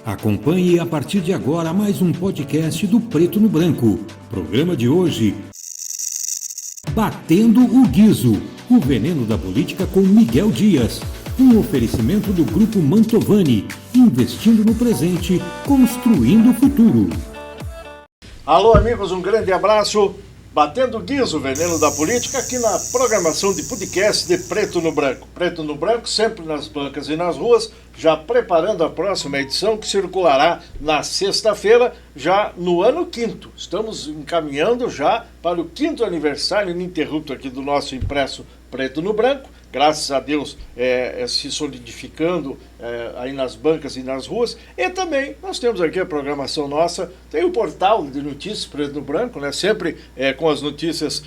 Acompanhe a partir de agora mais um podcast do Preto no Branco. Programa de hoje: Batendo o Guizo, o veneno da política com Miguel Dias. Um oferecimento do Grupo Mantovani, investindo no presente, construindo o futuro. Alô amigos, um grande abraço. Batendo o Guizo, o veneno da política, aqui na programação de podcast de Preto no Branco. Preto no Branco, sempre nas bancas e nas ruas, já preparando a próxima edição que circulará na sexta-feira, já no ano 5º. Estamos encaminhando já para o 5º aniversário ininterrupto aqui do nosso impresso Preto no Branco. Graças a Deus se solidificando aí nas bancas e nas ruas. E também nós temos aqui a programação nossa, tem o portal de notícias Preto no Branco, né? Sempre com as notícias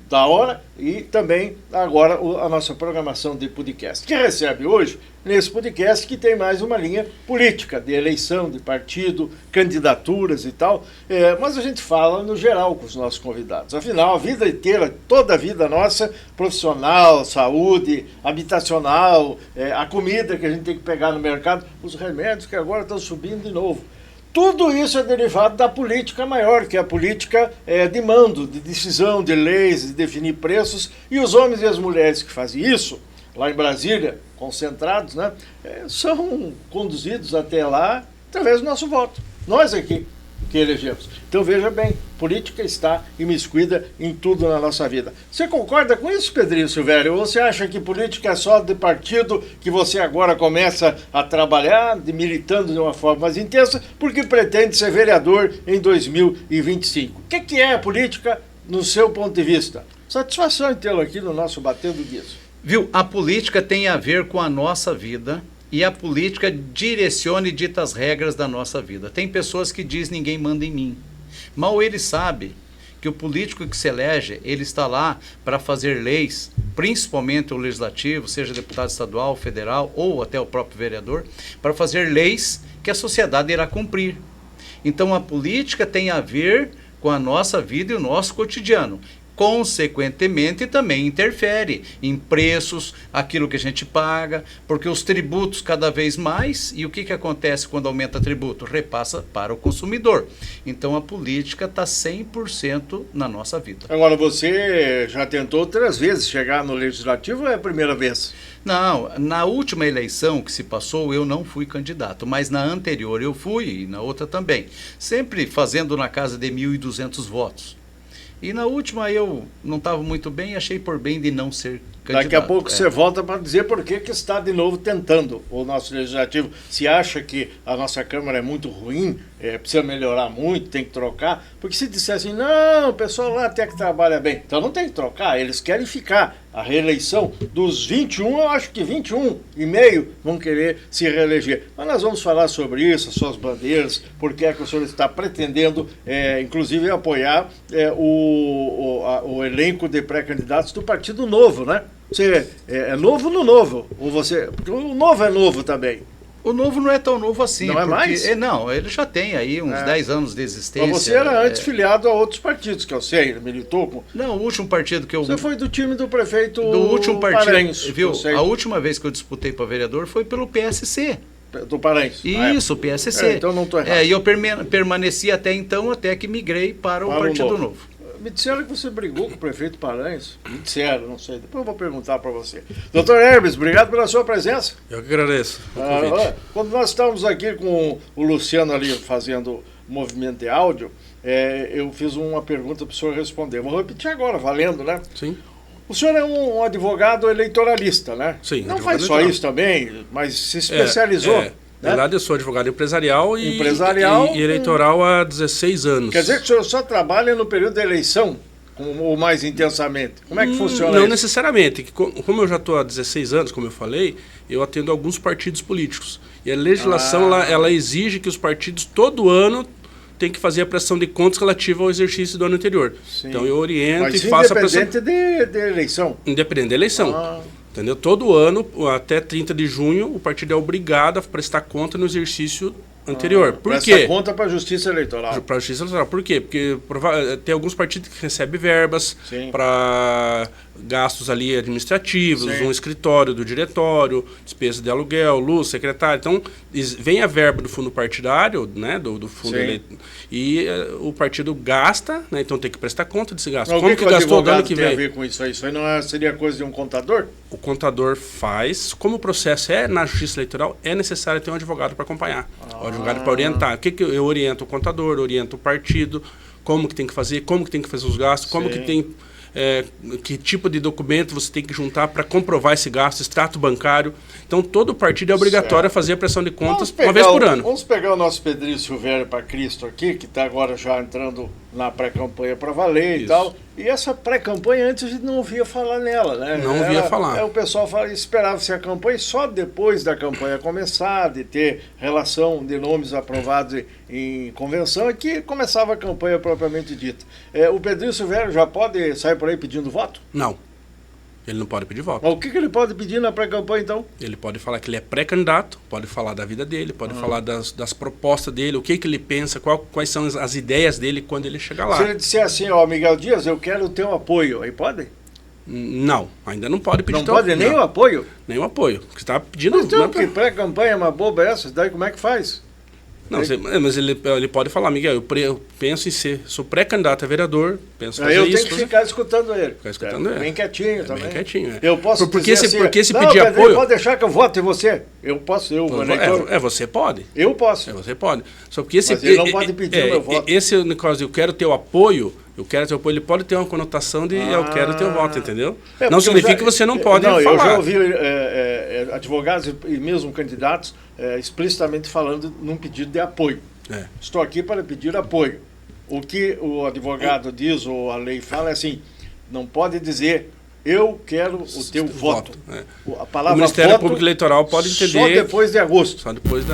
da hora, e também agora a nossa programação de podcast, que recebe hoje, nesse podcast, que tem mais uma linha política, de eleição, de partido, candidaturas e tal, mas a gente fala no geral com os nossos convidados. Afinal, a vida inteira, toda a vida nossa, profissional, saúde, habitacional, a comida que a gente tem que pegar no mercado, os remédios que agora estão subindo de novo. Tudo isso é derivado da política maior, que é a política de mando, de decisão, de leis, de definir preços. E os homens e as mulheres que fazem isso, lá em Brasília, concentrados, né, são conduzidos até lá através do nosso voto. Nós aqui que elegemos. Então veja bem, política está imiscuída em tudo na nossa vida. Você concorda com isso, Pedrinho Silvério? Ou você acha que política é só de partido que você agora começa a trabalhar, militando de uma forma mais intensa, porque pretende ser vereador em 2025? O que é a política no seu ponto de vista? Satisfação em tê-lo aqui no nosso Batendo Guizo. Viu, a política tem a ver com a nossa vida. E a política direciona e dita as regras da nossa vida. Tem pessoas que dizem ninguém manda em mim. Mal ele sabe que o político que se elege, ele está lá para fazer leis, principalmente o legislativo, seja deputado estadual, federal ou até o próprio vereador, para fazer leis que a sociedade irá cumprir. Então a política tem a ver com a nossa vida e o nosso cotidiano. Consequentemente, também interfere em preços, aquilo que a gente paga, porque os tributos cada vez mais, e o que acontece quando aumenta tributo? Repassa para o consumidor. Então, a política está 100% na nossa vida. Agora, você já tentou outras vezes chegar no Legislativo ou é a primeira vez? Não, na última eleição que se passou, eu não fui candidato, mas na anterior eu fui, e na outra também. Sempre fazendo na casa de 1.200 votos. E na última eu não estava muito bem e achei por bem de não ser candidato. Daqui a pouco você volta para dizer por que está de novo tentando o nosso Legislativo. Se acha que a nossa Câmara é muito ruim, precisa melhorar muito, tem que trocar. Porque se disser assim, não, o pessoal lá até que trabalha bem. Então não tem que trocar, eles querem ficar. A reeleição dos 21, eu acho que 21,5 vão querer se reeleger. Mas nós vamos falar sobre isso, as suas bandeiras, por que é que o senhor está pretendendo, inclusive, apoiar o elenco de pré-candidatos do Partido Novo, né? Você é novo no novo? Ou você... Porque o novo é novo também. O novo não é tão novo assim. Não é mais? Não, ele já tem aí uns 10 anos de existência. Mas você era antes filiado a outros partidos, que eu sei, militou com... Não, o último partido que eu... Você foi do time do prefeito do último partido, Paranhos, viu? A última vez que eu disputei para vereador foi pelo PSC. Do Paranhos. Isso, o PSC. Então não estou errado. E eu permaneci até então, até que migrei para o Partido Novo. Me disseram que você brigou com o prefeito Paranhos. Me disseram, não sei. Depois eu vou perguntar para você. Doutor Hermes, obrigado pela sua presença. Eu que agradeço o convite. Quando nós estávamos aqui com o Luciano ali fazendo movimento de áudio, eu fiz uma pergunta para o senhor responder. Vou repetir agora, valendo, né? Sim. O senhor é um advogado eleitoralista, né? Sim. Não faz só isso também, mas se especializou. Na verdade, eu sou advogado empresarial e eleitoral há 16 anos. Quer dizer que o senhor só trabalha no período da eleição, ou mais intensamente? Como é que funciona isso? Não necessariamente. Como eu já estou há 16 anos, como eu falei, eu atendo alguns partidos políticos. E a legislação ela exige que os partidos, todo ano, tem que fazer a prestação de contas relativa ao exercício do ano anterior. Sim. Então eu oriento e faço a prestação... Independente de eleição? Independente da eleição. Entendeu? Todo ano, até 30 de junho, o partido é obrigado a prestar conta no exercício anterior. Por quê? Presta conta para a Justiça Eleitoral. Para a Justiça Eleitoral. Por quê? Porque tem alguns partidos que recebem verbas para gastos ali administrativos, Sim. um escritório do diretório, despesa de aluguel, luz, secretário. Então, vem a verba do fundo partidário, né, do fundo eleito, e o partido gasta, né, então tem que prestar conta desse gasto. Como que gastou o ano que vem? Tem a ver com isso aí? Isso aí não seria coisa de um contador? O contador faz. Como o processo é na Justiça Eleitoral, é necessário ter um advogado para acompanhar, um advogado para orientar. O que eu oriento o contador, oriento o partido, como que tem que fazer, como que tem que fazer os gastos, como que tem... que tipo de documento você tem que juntar para comprovar esse gasto, extrato bancário. Então, todo partido é obrigatório a fazer a prestação de contas uma vez por ano. Vamos pegar o nosso Pedrinho Silvério para Cristo aqui, que está agora já entrando na pré-campanha para valer e tal. E essa pré-campanha antes a gente não ouvia falar nela, né? Não ouvia falar. O pessoal esperava-se a campanha só depois da campanha começar, de ter relação de nomes aprovados em convenção, e que começava a campanha propriamente dita. O Pedrinho Silvério já pode sair por aí pedindo voto? Não. Ele não pode pedir voto. Mas o que ele pode pedir na pré-campanha, então? Ele pode falar que ele é pré-candidato, pode falar da vida dele, pode falar das propostas dele, o que ele pensa, quais são as ideias dele quando ele chegar lá. Se ele disser assim, ó, Miguel Dias, eu quero o teu apoio, aí pode? Não, ainda não pode pedir. Não pode nem o apoio? Nem o apoio. Porque você está pedindo... Mas então, que pré-campanha é uma boba essa, daí como é que faz? Não, mas ele pode falar, Miguel, eu penso em sou pré-candidato a vereador, penso em fazer eu isso. tenho que ficar escutando ele. Ficar escutando ele. Bem quietinho também. Bem quietinho, Eu posso porque dizer se não, pedir Pedro, apoio... pode deixar que eu vote em você. Eu posso, você pode. Eu posso. Você pode. Só porque Mas ele não pode pedir o meu voto. Esse negócio de eu quero teu apoio, ele pode ter uma conotação de eu quero teu voto, entendeu? Não significa que você não pode falar. Eu já ouvi advogados e mesmo candidatos explicitamente falando num pedido de apoio. Estou aqui para pedir apoio. O que o advogado diz, ou a lei fala, é assim, não pode dizer eu quero o teu voto. A palavra o Ministério voto Público Eleitoral pode entender... Só depois de agosto. Só depois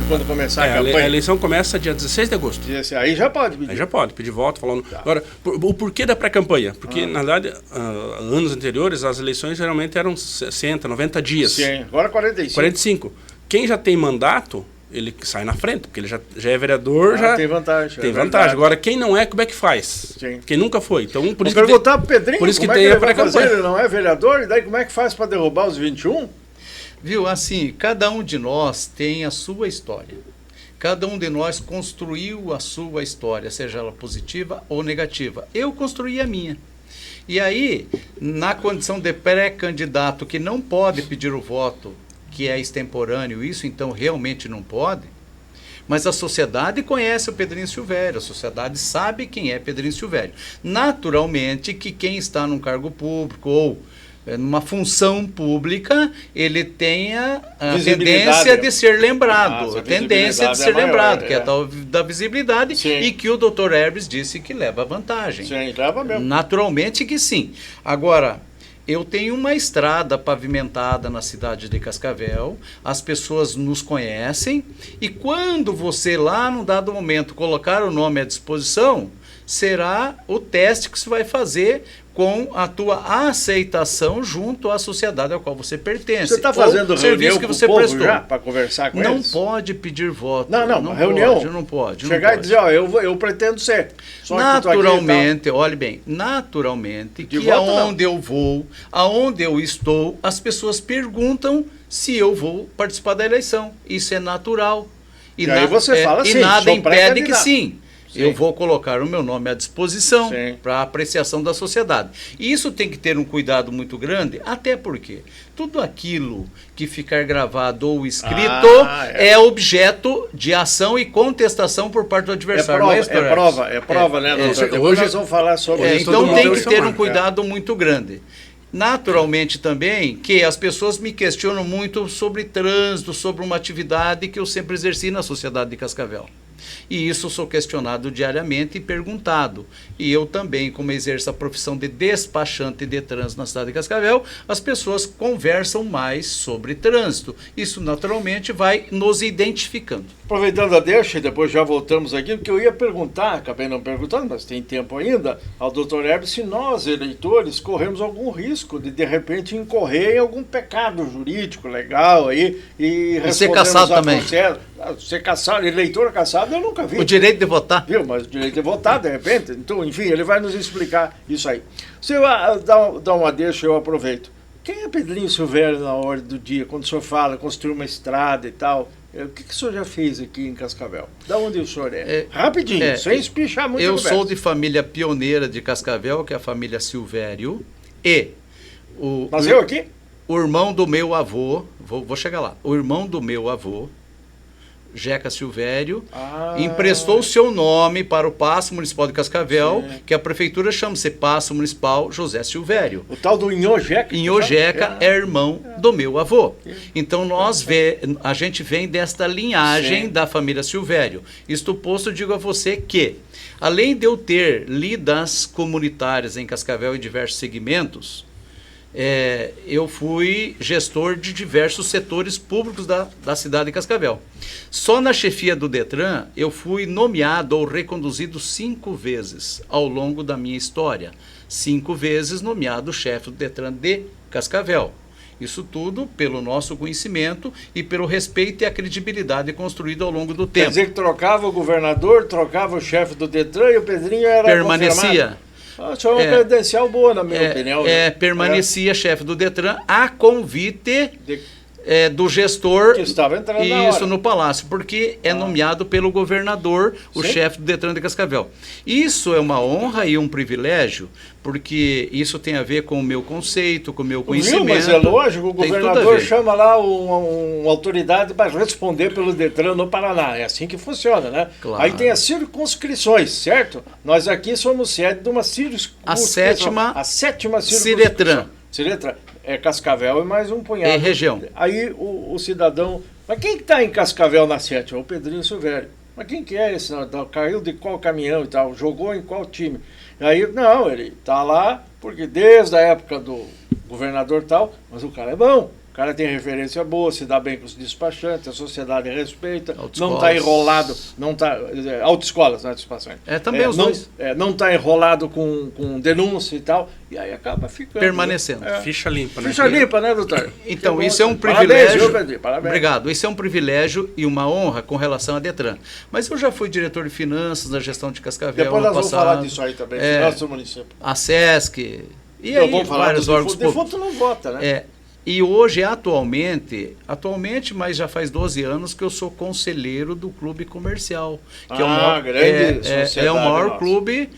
quando começar a campanha. A eleição começa dia 16 de agosto. Aí já pode pedir. Aí já pode pedir voto, falando... Tá. Agora, o porquê da pré-campanha? Porque, na verdade, anos anteriores, as eleições geralmente eram 60, 90 dias. Sim, agora 45. 45. Quem já tem mandato... ele sai na frente, porque ele já é vereador, já tem vantagem. Tem vantagem. Agora, quem não é, como é que faz? Sim. Quem nunca foi. Então, por isso perguntar pro Pedrinho, por isso que como tem é que a ele vai fazer? pré-campanha. Ele não é vereador, e daí como é que faz para derrubar os 21? Viu, assim, cada um de nós tem a sua história. Cada um de nós construiu a sua história, seja ela positiva ou negativa. Eu construí a minha. E aí, na condição de pré-candidato que não pode pedir o voto, que é extemporâneo, isso então realmente não pode, mas a sociedade conhece o Pedrinho Silvério, a sociedade sabe quem é Pedrinho Silvério. Naturalmente que quem está num cargo público ou numa função pública, ele tenha a tendência de ser lembrado, a tendência de ser lembrado, que é a tal da visibilidade. Sim. E que o Dr. Herbes disse que leva vantagem. Sim, leva mesmo. Naturalmente que sim. Agora, eu tenho uma estrada pavimentada na cidade de Cascavel, as pessoas nos conhecem, e quando você lá, num dado momento, colocar o nome à disposição, será o teste que você vai fazer com a tua aceitação junto à sociedade à qual você pertence. Você está fazendo reunião que você com o povo prestou. já para conversar com não eles? Não pode pedir voto. Não, reunião. Não pode. Chegar e dizer, ó, eu pretendo ser. Só naturalmente, olhe bem, naturalmente que aonde eu vou, aonde eu estou, as pessoas perguntam se eu vou participar da eleição. Isso é natural. E aí você fala sim, e nada impede que sim. Sim. Eu vou colocar o meu nome à disposição para apreciação da sociedade. E isso tem que ter um cuidado muito grande, até porque tudo aquilo que ficar gravado ou escrito é objeto de ação e contestação por parte do adversário. É prova, né, doutor? Hoje nós vamos falar sobre isso. Então tem que ter um cuidado muito grande. Naturalmente também que as pessoas me questionam muito sobre trânsito, sobre uma atividade que eu sempre exerci na sociedade de Cascavel. E isso sou questionado diariamente e perguntado. E eu também, como exerço a profissão de despachante de trânsito na cidade de Cascavel, as pessoas conversam mais sobre trânsito. Isso naturalmente vai nos identificando. Aproveitando a deixa, e depois já voltamos aqui, porque eu ia perguntar, acabei não perguntando, mas tem tempo ainda, ao Dr. Herbes, se nós, eleitores, corremos algum risco de repente, incorrer em algum pecado jurídico legal aí e ser caçado também. Ser caçado, eleitor caçado, eu nunca vi. O direito de votar. Viu? Mas o direito de votar, de repente. Então, enfim, ele vai nos explicar isso aí. Se eu dá uma deixa, eu aproveito. Quem é Pedrinho Silvério na ordem do dia, quando o senhor fala, construir uma estrada e tal? O que o senhor já fez aqui em Cascavel? Da onde o senhor é? Rapidinho, sem espichar muito. Eu sou de família pioneira de Cascavel, que é a família Silvério. Nasceu aqui? O irmão do meu avô, vou chegar lá, o irmão do meu avô, Jeca Silvério, emprestou o seu nome para o Paço Municipal de Cascavel, que a prefeitura chama-se Paço Municipal José Silvério. O tal do Inhojeca? Inhojeca é irmão do meu avô. Então a gente vem desta linhagem da família Silvério. Isto posto, eu digo a você que, além de eu ter lidas comunitárias em Cascavel em diversos segmentos, eu fui gestor de diversos setores públicos da cidade de Cascavel. Só na chefia do Detran, eu fui nomeado ou reconduzido 5 vezes ao longo da minha história. 5 vezes nomeado chefe do Detran de Cascavel. Isso tudo pelo nosso conhecimento e pelo respeito e a credibilidade construída ao longo do tempo. Quer dizer que trocava o governador, trocava o chefe do Detran e o Pedrinho era permanecia. Confirmado. Isso é uma credencial boa, na minha opinião. Permanecia chefe do Detran a convite do gestor, que estava entrando isso no Palácio, porque é nomeado pelo governador, o chefe do Detran de Cascavel. Isso é uma honra e um privilégio, porque isso tem a ver com o meu conceito, com o meu conhecimento. Mas é lógico, o governador chama lá uma autoridade para responder pelo Detran no Paraná. É assim que funciona, né? Claro. Aí tem as circunscrições, certo? Nós aqui somos sede de uma circunscrição. A sétima circunscrição. Ciretran. É Cascavel e mais um punhado. É região. Aí o cidadão... Mas quem que está em Cascavel na 7? É o Pedrinho Silvério. Mas quem que é esse? Caiu de qual caminhão e tal? Jogou em qual time? Aí, não, ele está lá porque desde a época do governador tal, mas o cara é bom. O cara tem referência boa, se dá bem com os despachantes, a sociedade respeita, não está enrolado, não está... autoescolas, né, despachantes. Também os dois. Não está enrolado com denúncia e tal, e aí acaba ficando. Permanecendo. Ficha limpa, né? Ficha limpa, né, doutor? Então, isso é um privilégio. Parabéns. Obrigado. Isso é um privilégio e uma honra com relação à Detran. Mas eu já fui diretor de finanças na gestão de Cascavel. Depois nós vamos falar disso aí também, finanças do município. A SESC, e aí vários órgãos públicos. Defunto não vota, né? E hoje, atualmente, mas já faz 12 anos que eu sou conselheiro do Clube Comercial, que é o maior, o maior clube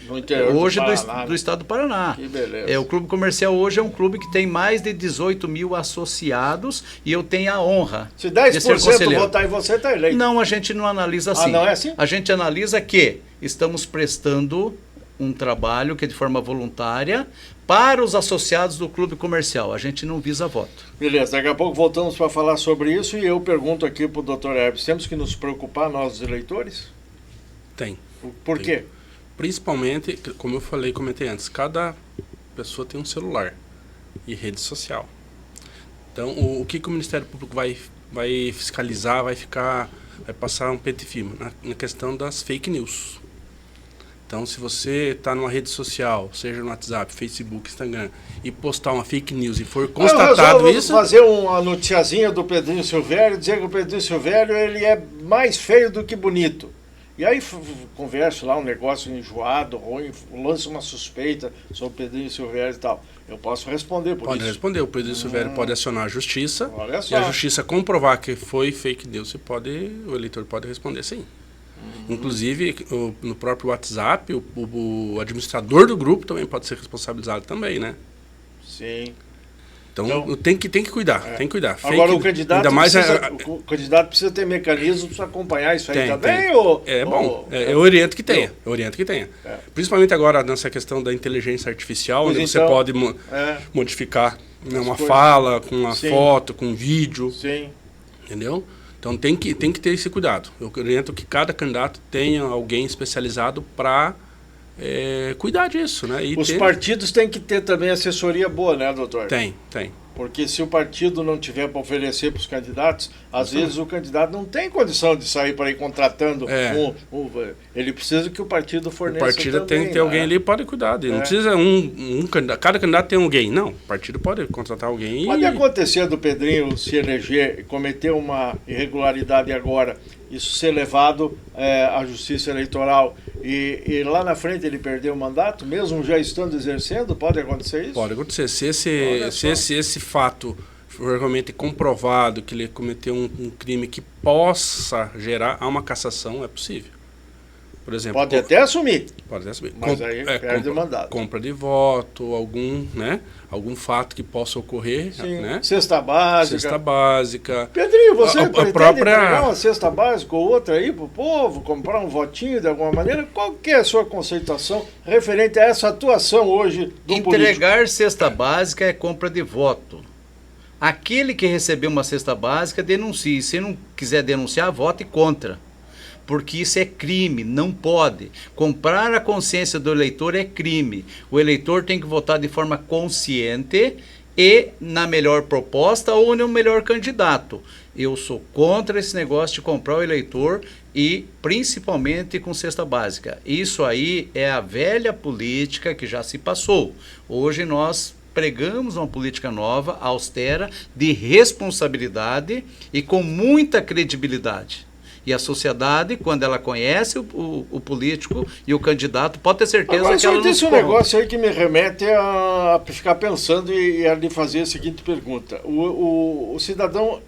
hoje do estado do Paraná. Que beleza. O Clube Comercial hoje é um clube que tem mais de 18 mil associados e eu tenho a honra de ser conselheiro. Se 10% votar em você, está eleito. Não, a gente não analisa assim. Não é assim? A gente analisa que estamos prestando um trabalho que é de forma voluntária para os associados do clube comercial. A gente não visa voto. Beleza, daqui a pouco voltamos para falar sobre isso e eu pergunto aqui para o doutor Herbes, temos que nos preocupar, nós os eleitores? Tem. Por quê? Principalmente, como eu comentei antes, cada pessoa tem um celular e rede social. Então, o que o Ministério Público vai fiscalizar, vai passar um pente firme na questão das fake news. Então, se você está numa rede social, seja no WhatsApp, Facebook, Instagram, e postar uma fake news e for constatado isso... fazer uma noticiazinha do Pedrinho Silvério, dizer que o Pedrinho Silvério ele é mais feio do que bonito. E aí converso lá um negócio enjoado, ruim, lança uma suspeita sobre o Pedrinho Silvério e tal. Eu posso responder por isso. Pode responder. O Pedrinho Silvério pode acionar a justiça. Olha só. E a justiça comprovar que foi fake news, o eleitor pode responder sim. Inclusive, no próprio WhatsApp, o administrador do grupo também pode ser responsabilizado também, né? Sim. Então tem que cuidar, tem que cuidar. Agora, o candidato precisa ter mecanismos para acompanhar isso aí também? Eu oriento que tenha. Principalmente agora nessa questão da inteligência artificial, onde você pode modificar uma fala, com uma foto, com um vídeo. Sim. Entendeu? Então tem que ter esse cuidado. Eu oriento que cada candidato tenha alguém especializado para cuidar disso, né? Os partidos têm que ter também assessoria boa, né, doutor? Tem. Porque se o partido não tiver para oferecer para os candidatos, às vezes o candidato não tem condição de sair para ir contratando. Ele precisa que o partido forneça. O partido também, tem que ter alguém ali que pode cuidar dele. Não precisa um candidato. Cada candidato tem alguém. Não, o partido pode contratar alguém. Pode acontecer do Pedrinho se eleger e cometer uma irregularidade agora, isso ser levado à Justiça Eleitoral e lá na frente ele perder o mandato, mesmo já estando exercendo, pode acontecer isso? Pode acontecer. Se esse fato for realmente comprovado que ele cometeu um crime que possa gerar uma cassação, é possível. Por exemplo, pode até assumir. Pode até assumir. Mas aí perde o mandato. Compra de voto, algum fato que possa ocorrer. Sim. Né? Cesta básica. Cesta básica. Pedrinho, você pretende própria... entregar uma cesta básica ou outra aí pro povo, comprar um votinho de alguma maneira? Qual que é a sua conceituação referente a essa atuação hoje do Entregar político? cesta básica é compra de voto. Aquele que recebeu uma cesta básica, denuncie. Se não quiser denunciar, vote contra. Porque isso é crime, não pode. Comprar a consciência do eleitor é crime. O eleitor tem que votar de forma consciente e na melhor proposta ou no melhor candidato. Eu sou contra esse negócio de comprar o eleitor e principalmente com cesta básica. Isso aí é a velha política que já se passou. Hoje nós pregamos uma política nova, austera, de responsabilidade e com muita credibilidade. E a sociedade, quando ela conhece o político e o candidato, pode ter certeza Agora, que ela não se disse um negócio aí que me remete a ficar pensando e a lhe fazer a seguinte pergunta. O cidadão,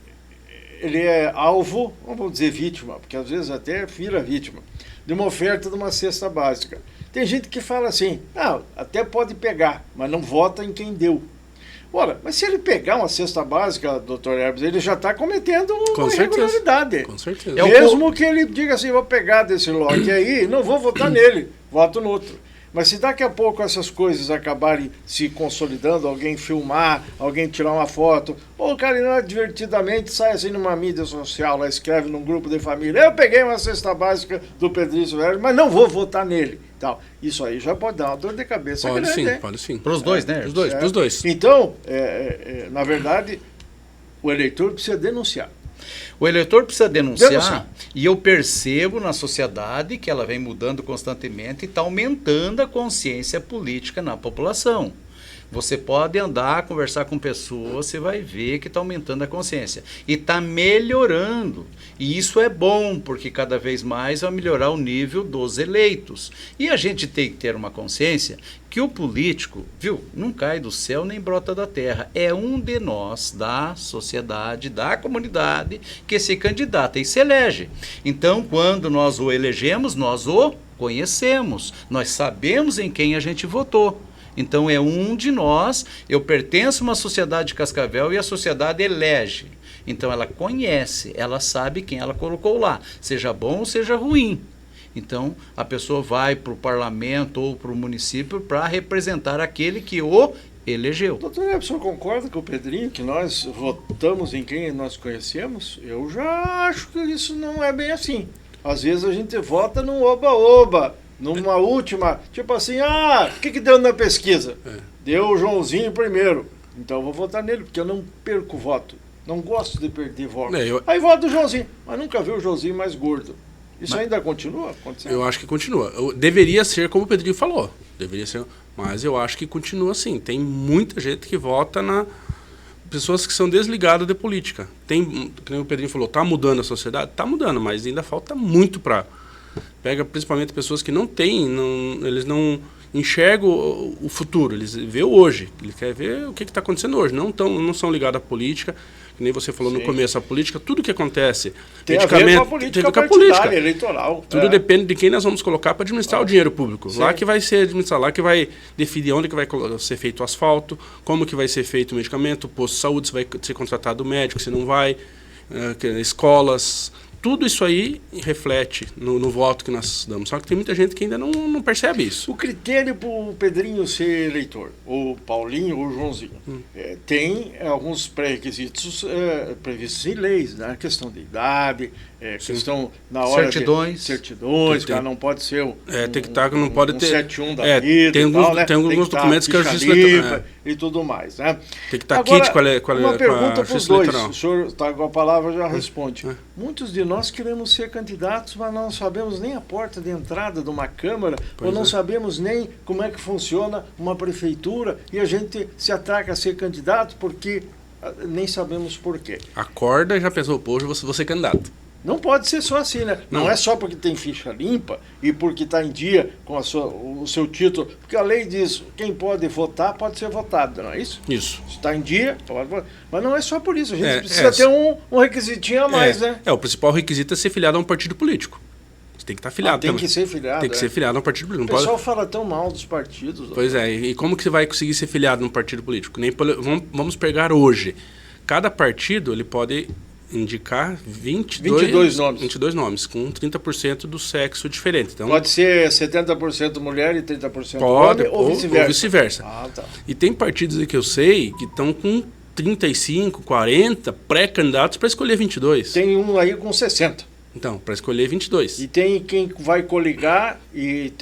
ele é alvo, não vou dizer vítima, porque às vezes até vira vítima, de uma oferta de uma cesta básica. Tem gente que fala assim, até pode pegar, mas não vota em quem deu. Ora, mas se ele pegar uma cesta básica, doutor Herbes, ele já está cometendo uma irregularidade. Com certeza. Mesmo que ele diga assim, vou pegar desse lote aí, não vou votar nele, voto no outro. Mas se daqui a pouco essas coisas acabarem se consolidando, alguém filmar, alguém tirar uma foto, ou o cara inadvertidamente sai assim numa mídia social, lá escreve num grupo de família, eu peguei uma cesta básica do Pedrinho Herbes, mas não vou votar nele. Tal. Isso aí já pode dar uma dor de cabeça pode grande. Sim, pode sim. Para os dois, né? Para os dois. Então, na verdade, o eleitor precisa denunciar. O eleitor precisa denunciar e eu percebo na sociedade que ela vem mudando constantemente e está aumentando a consciência política na população. Você pode andar, conversar com pessoas, você vai ver que está aumentando a consciência. E está melhorando. E isso é bom, porque cada vez mais vai melhorar o nível dos eleitos. E a gente tem que ter uma consciência que o político, não cai do céu nem brota da terra. É um de nós, da sociedade, da comunidade, que se candidata e se elege. Então, quando nós o elegemos, nós o conhecemos. Nós sabemos em quem a gente votou. Então é um de nós, eu pertenço a uma sociedade de Cascavel e a sociedade elege. Então ela conhece, ela sabe quem ela colocou lá, seja bom ou seja ruim. Então a pessoa vai para o parlamento ou para o município para representar aquele que o elegeu. Doutor Herbes, o senhor concorda com o Pedrinho que nós votamos em quem nós conhecemos? Eu já acho que isso não é bem assim. Às vezes a gente vota num oba-oba. Numa última, tipo assim, o que deu na pesquisa? Deu o Joãozinho primeiro. Então eu vou votar nele, porque eu não perco voto. Não gosto de perder voto. Aí voto o Joãozinho, mas nunca vi o Joãozinho mais gordo. Isso ainda continua acontecendo? Eu acho que continua. Deveria ser como o Pedrinho falou. Deveria ser, mas eu acho que continua assim. Tem muita gente que vota pessoas que são desligadas da política. Como o Pedrinho falou, está mudando a sociedade? Está mudando, mas ainda falta muito para... Pega principalmente pessoas que não têm, eles não enxergam o futuro, eles vê o hoje, eles querem ver o que está acontecendo hoje, não são ligados à política, que nem você falou no começo, a política, tudo que acontece, tem a ver com a política partidária, eleitoral. Tudo depende de quem nós vamos colocar para administrar o dinheiro público. Sim. Lá que vai ser administrado, lá que vai definir onde que vai ser feito o asfalto, como que vai ser feito o medicamento, o posto de saúde, se vai ser contratado médico, se não vai, escolas... tudo isso aí reflete no voto que nós damos. Só que tem muita gente que ainda não percebe isso. O critério para o Pedrinho ser eleitor, ou Paulinho ou Joãozinho, tem alguns pré-requisitos previstos em leis, né? A questão de idade, questão na hora certidões, o cara não pode ser tem que estar, não pode ter 71 da vida, tem alguns documentos que a justiça limpa e tudo mais, né? Tem que estar kit com uma pergunta para os dois. eleitoral. O senhor está com a palavra, já responde. Muitos de nós queremos ser candidatos, mas não sabemos nem a porta de entrada de uma Câmara, ou não sabemos nem como é que funciona uma prefeitura, e a gente se ataca a ser candidato porque nem sabemos por quê. Acorda e já pensou, pô, hoje vou ser candidato. Não pode ser só assim, né? Não é só porque tem ficha limpa e porque está em dia com o seu título. Porque a lei diz quem pode votar pode ser votado, não é isso? Isso. Se está em dia, pode votar. Mas não é só por isso. A gente precisa ter um requisitinho a mais, né? O principal requisito é ser filiado a um partido político. Você tem que estar filiado tem também. Que ser filiado. Tem que ser filiado a um partido político. O pessoal fala tão mal dos partidos. Pois é. E como que você vai conseguir ser filiado num partido político? Vamos pegar hoje. Cada partido ele pode indicar 22 nomes, com 30% do sexo diferente. Então, pode ser 70% mulher e 30% homem, ou vice-versa. Vice-versa. Tá. E tem partidos aí que eu sei que estão com 35, 40 pré-candidatos para escolher 22. Tem um aí com 60. Então, para escolher 22. E tem quem vai coligar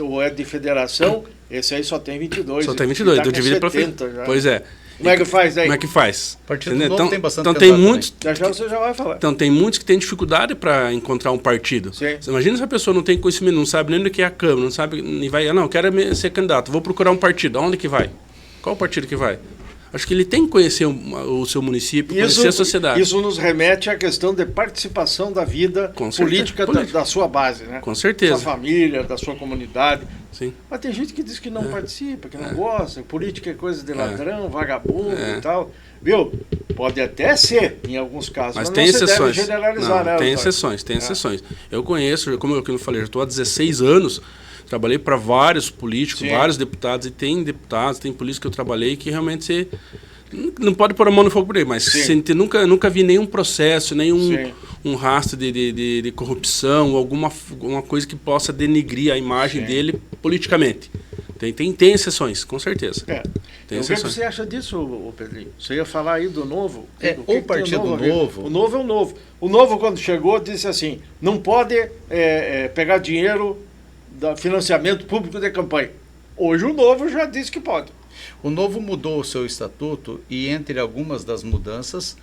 ou é de federação, esse aí só tem 22. Só tem 22, então divide para frente. Pois é. Como é que faz aí? Como é que faz? Partido novo tem bastante. Então tem muitos. Já você já vai falar. Então tem muitos que têm dificuldade para encontrar um partido. Sim. Você imagina se a pessoa não tem conhecimento, não sabe nem o que é a Câmara, não sabe e vai, não, quero ser candidato, vou procurar um partido. Aonde que vai? Qual partido que vai? Acho que ele tem que conhecer o seu município, conhecer a sociedade. Isso nos remete à questão de participação da vida política da sua base, né? Com certeza. Da sua família, da sua comunidade. Sim. Mas tem gente que diz que não participa, que não gosta, política é coisa de ladrão, vagabundo e tal. Viu? Pode até ser, em alguns casos, mas tem exceções. Deve generalizar, né? Tem exceções. Eu conheço, como eu falei, já estou há 16 anos, trabalhei para vários políticos, vários deputados, e tem deputados, tem políticos que eu trabalhei que realmente você não pode pôr a mão no fogo por aí, mas nunca vi nenhum processo, nenhum rastro de corrupção, alguma coisa que possa denigrir a imagem dele politicamente. Tem exceções, com certeza. Tem exceções. O que você acha disso, Pedrinho? Você ia falar aí do novo? O Partido Novo. O novo é o novo. O novo, quando chegou, disse assim, não pode pegar dinheiro do financiamento público de campanha. Hoje o novo já disse que pode. O novo mudou o seu estatuto e, entre algumas das mudanças,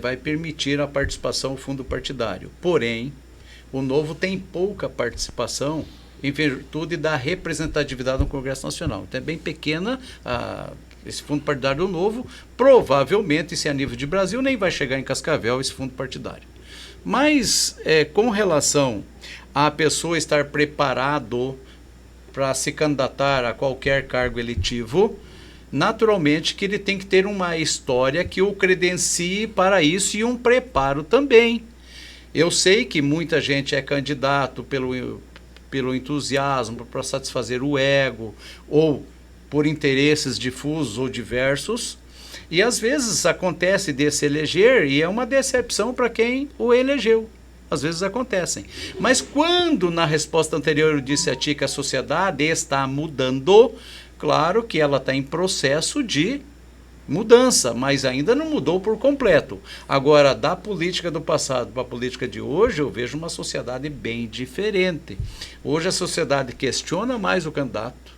vai permitir a participação do fundo partidário. Porém, o novo tem pouca participação em virtude da representatividade no Congresso Nacional. Então é bem pequena esse fundo partidário novo. Provavelmente, se é a nível de Brasil, nem vai chegar em Cascavel esse fundo partidário. Mas, com relação a pessoa estar preparado para se candidatar a qualquer cargo eletivo, naturalmente que ele tem que ter uma história que o credencie para isso e um preparo também. Eu sei que muita gente é candidato pelo entusiasmo, para satisfazer o ego, ou por interesses difusos ou diversos, e às vezes acontece de se eleger e é uma decepção para quem o elegeu. Às vezes acontecem. Mas quando na resposta anterior eu disse a ti que a sociedade está mudando, claro que ela está em processo de mudança, mas ainda não mudou por completo. Agora, da política do passado para a política de hoje, eu vejo uma sociedade bem diferente. Hoje a sociedade questiona mais o candidato,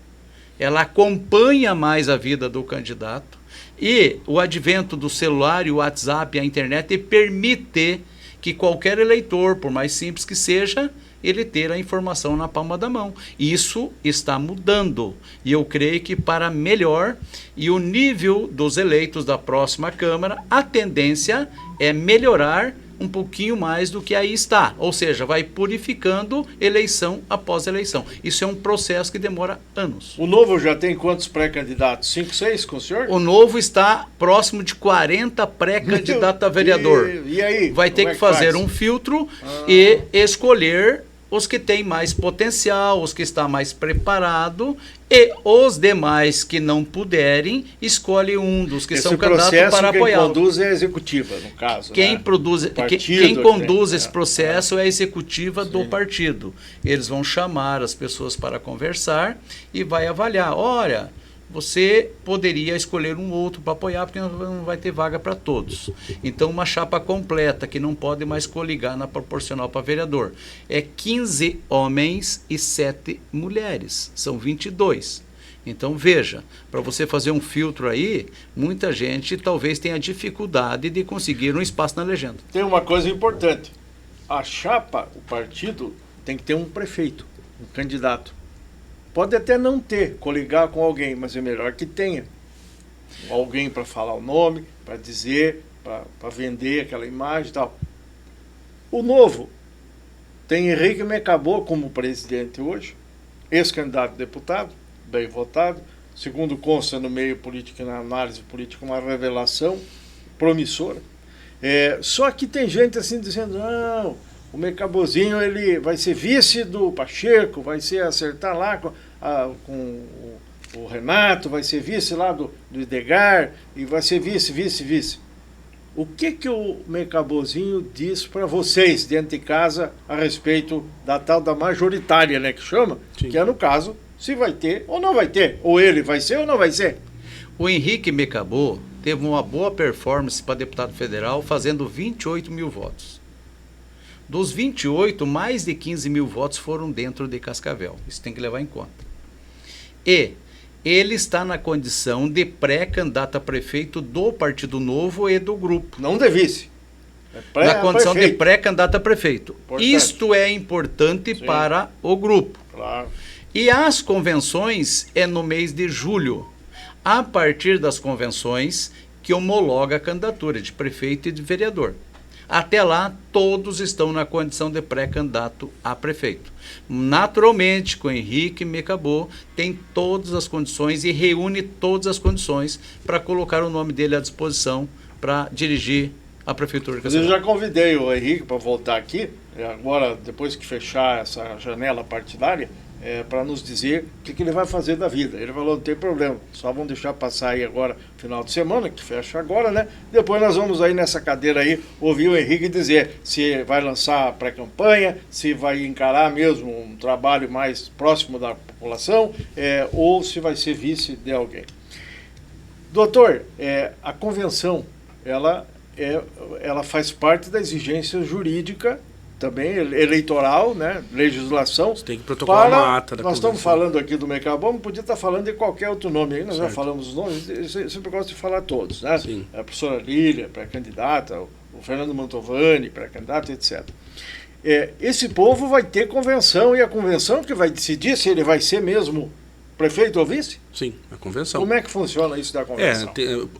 ela acompanha mais a vida do candidato, e o advento do celular e o WhatsApp e a internet permite que qualquer eleitor, por mais simples que seja, ele ter a informação na palma da mão. Isso está mudando, e eu creio que para melhor, e o nível dos eleitos da próxima Câmara, a tendência é melhorar um pouquinho mais do que aí está, ou seja, vai purificando eleição após eleição. Isso é um processo que demora anos. O Novo já tem quantos pré-candidatos? 5, 6 com o senhor? O Novo está próximo de 40 pré-candidatos a vereador. E aí? Vai ter que fazer um filtro e escolher os que têm mais potencial, os que estão mais preparados, e os demais que não puderem, escolhe um dos que são candidatos para apoiá-lo. Quem conduz é a executiva, no caso. Quem, né? quem conduz esse processo é a executiva do partido. Eles vão chamar as pessoas para conversar e vai avaliar. Olha, você poderia escolher um outro para apoiar, porque não vai ter vaga para todos. Então, uma chapa completa, que não pode mais coligar na proporcional para vereador, é 15 homens e 7 mulheres. São 22. Então, veja, para você fazer um filtro aí, muita gente talvez tenha dificuldade de conseguir um espaço na legenda. Tem uma coisa importante. A chapa, o partido, tem que ter um prefeito, um candidato. Pode até não ter, coligar com alguém, mas é melhor que tenha. Alguém para falar o nome, para dizer, para vender aquela imagem e tal. O Novo tem Henrique Mecabô como presidente hoje, ex-candidato a deputado, bem votado, segundo consta no meio político e na análise política, uma revelação promissora. Só que tem gente assim dizendo, não, o Mecabozinho ele vai ser vice do Pacheco, vai ser acertar lá com o Renato, vai ser vice lá do Edgar, e vai ser vice. O que o Mecabozinho diz para vocês dentro de casa a respeito da tal da majoritária, né, que chama? Sim. Que é no caso, se vai ter ou não vai ter, ou ele vai ser ou não vai ser. O Henrique Mecabô teve uma boa performance para deputado federal, fazendo 28 mil votos. Dos 28, mais de 15 mil votos foram dentro de Cascavel. Isso tem que levar em conta. E ele está na condição de pré-candidato a prefeito do Partido Novo e do grupo. Não de vice. Na condição de pré-candidato a prefeito. Importante. Isto é importante Sim. para o grupo. Claro. E as convenções é no mês de julho. A partir das convenções que homologa a candidatura de prefeito e de vereador. Até lá, todos estão na condição de pré-candidato a prefeito. Naturalmente, com Henrique Mecabô, tem todas as condições e reúne todas as condições para colocar o nome dele à disposição para dirigir a prefeitura de Cascavel. Eu já convidei o Henrique para voltar aqui, agora, depois que fechar essa janela partidária, para nos dizer o que ele vai fazer da vida. Ele falou, não tem problema, só vamos deixar passar aí agora, final de semana, que fecha agora, né? Depois nós vamos aí nessa cadeira aí, ouvir o Henrique dizer se vai lançar a pré-campanha, se vai encarar mesmo um trabalho mais próximo da população, ou se vai ser vice de alguém. Doutor, a convenção, ela faz parte da exigência jurídica também eleitoral, né, legislação. Você tem que protocolar uma ata da Nós estamos falando aqui do Mecabô, podia estar falando de qualquer outro nome aí, nós certo. Já falamos os nomes, eu sempre gosto de falar todos, né? Sim. A professora Lília, pré-candidata, o Fernando Mantovani, pré-candidato, etc. Esse povo vai ter convenção, e a convenção que vai decidir se ele vai ser mesmo prefeito ou vice? Sim, a convenção. Como é que funciona isso da convenção?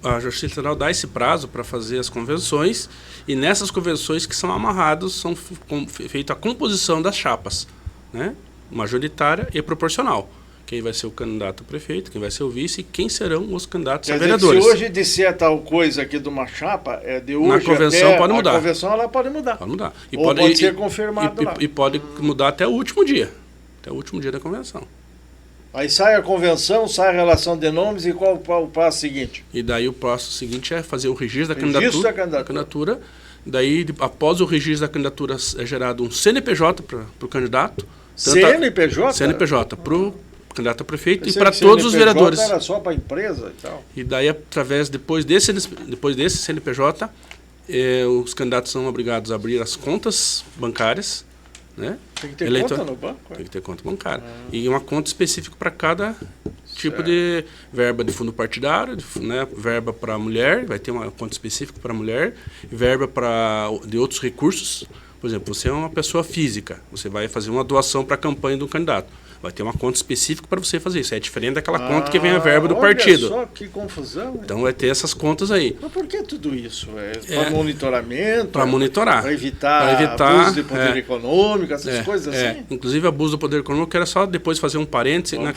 A Justiça Federal dá esse prazo para fazer as convenções, e nessas convenções que são amarradas, são feita a composição das chapas, né? Majoritária e proporcional. Quem vai ser o candidato a prefeito, quem vai ser o vice, e quem serão os candidatos a vereadores. Se hoje disser tal coisa aqui de uma chapa, de hoje na convenção até pode mudar. A convenção ela pode mudar. Pode mudar. Ou pode ser confirmado lá. E pode mudar até o último dia. Até o último dia da convenção. Aí sai a convenção, sai a relação de nomes, e qual o passo seguinte? E daí o passo seguinte é fazer o registro da candidatura. Daí, após o registro da candidatura, é gerado um CNPJ para o candidato. CNPJ? CNPJ para o candidato a prefeito e para todos os vereadores. Era só para a empresa e tal. E daí, depois desse CNPJ, os candidatos são obrigados a abrir as contas bancárias. Né? Tem que ter conta no banco? Tem que ter conta bancária. E uma conta específica para cada tipo de verba de fundo partidário, né? Verba para mulher, vai ter uma conta específica para mulher, verba de outros recursos. Por exemplo, você é uma pessoa física, você vai fazer uma doação para a campanha do candidato. Vai ter uma conta específica para você fazer isso. É diferente daquela conta que vem a verba do partido. Olha só, que confusão. Hein? Então vai ter essas contas aí. Mas por que tudo isso? Para monitoramento? Para monitorar. Para evitar abuso de poder econômico, essas coisas assim? Inclusive abuso do poder econômico, eu quero só depois fazer um parêntese na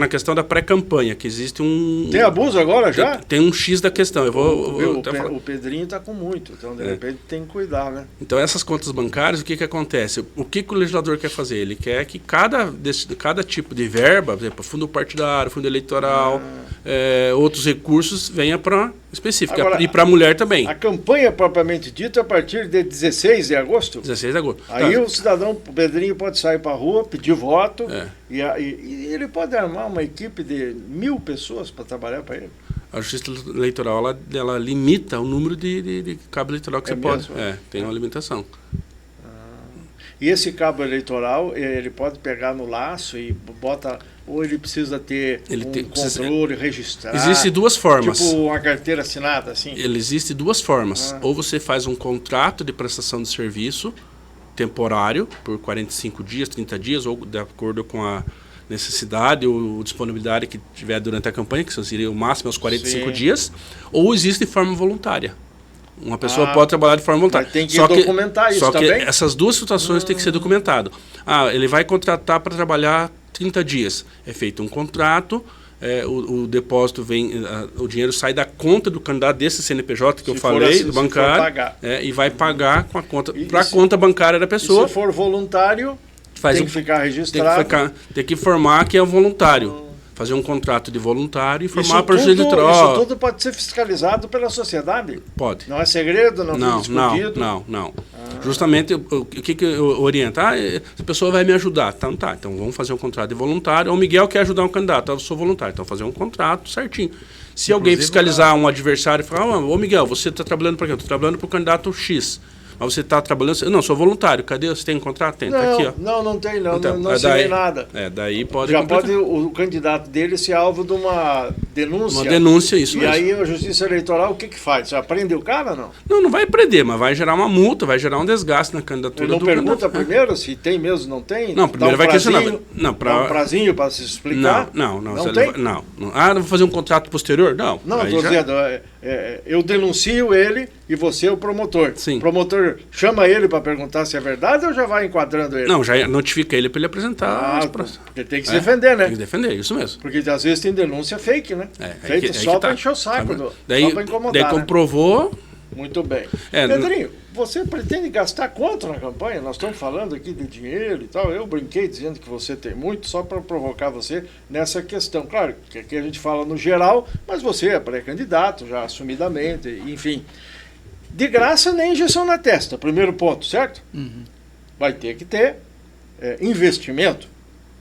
questão da pré-campanha, que existe um... Tem abuso agora já? Tem um X da questão. O Pedrinho está com muito, então de repente tem que cuidar, né? Então essas contas bancárias, o que acontece? O que o legislador quer fazer? Ele quer que cada tipo de verba, por exemplo, fundo partidário, fundo eleitoral, outros recursos, venha para específica. Agora, e para a mulher também. A campanha propriamente dita a partir de 16 de agosto? 16 de agosto. Aí o cidadão, o Pedrinho, pode sair para a rua, pedir voto, e ele pode armar uma equipe de 1.000 pessoas para trabalhar para ele. A Justiça Eleitoral, ela limita o número de cabo eleitoral que você pode. Tem uma limitação. E esse cabo eleitoral, ele pode pegar no laço e bota... Ou ele precisa ter controle, registrar? Existem duas formas. Tipo uma carteira assinada, assim? Existem duas formas. Ou você faz um contrato de prestação de serviço temporário, por 45 dias, 30 dias, ou de acordo com a necessidade ou disponibilidade que tiver durante a campanha, que seria o máximo aos 45 dias, ou existe de forma voluntária. Uma pessoa pode trabalhar de forma voluntária. Mas tem que documentar isso também? Só que essas duas situações têm que ser documentado. Ele vai contratar para trabalhar 30 dias. É feito um contrato, o depósito vem, o dinheiro sai da conta do candidato desse CNPJ que eu falei, assim, do bancário, e vai pagar com a conta, para a conta bancária da pessoa. E se for voluntário, tem que ficar registrado. Tem que informar que é voluntário. Fazer um contrato de voluntário e formar para o Isso tudo pode ser fiscalizado pela sociedade? Pode. Não é segredo, não foi discutido? Não. Justamente, o que eu oriento? A pessoa vai me ajudar. Então vamos fazer um contrato de voluntário. O Miguel quer ajudar um candidato, eu sou voluntário. Então fazer um contrato certinho. Se alguém fiscalizar um adversário e falar, ô Miguel, você está trabalhando para quem? Estou trabalhando para o candidato X. Mas você está trabalhando... Não, sou voluntário. Cadê? Você tem um contrato? Tem, tá aqui, ó. Não tem, não. Então, não assinei nada. Daí pode... Já pode o candidato dele ser alvo de uma denúncia. Uma denúncia, isso mesmo. E aí a Justiça Eleitoral, o que faz? Você prende o cara, não? Não vai prender, mas vai gerar uma multa, vai gerar um desgaste na candidatura do candidato. Ele não pergunta primeiro se tem mesmo, não tem? Não, primeiro vai questionar. Dá um prazinho para se explicar? Não tem? Não. Vou fazer um contrato posterior? Não. Não, estou dizendo, eu denuncio ele e você é o promotor. Sim. O promotor chama ele para perguntar se é verdade ou já vai enquadrando ele? Não, já notifica ele para ele apresentar. Porque tem que se defender, né? Tem que defender, isso mesmo. Porque às vezes tem denúncia fake, né? Feita só para encher o saco, só para incomodar. Daí comprovou. Muito bem. Pedrinho, você pretende gastar quanto na campanha? Nós estamos falando aqui de dinheiro e tal. Eu brinquei dizendo que você tem muito, só para provocar você nessa questão. Claro que aqui a gente fala no geral, mas você é pré-candidato, já assumidamente, enfim. De graça, nem injeção na testa, primeiro ponto, certo? Uhum. Vai ter que ter investimento,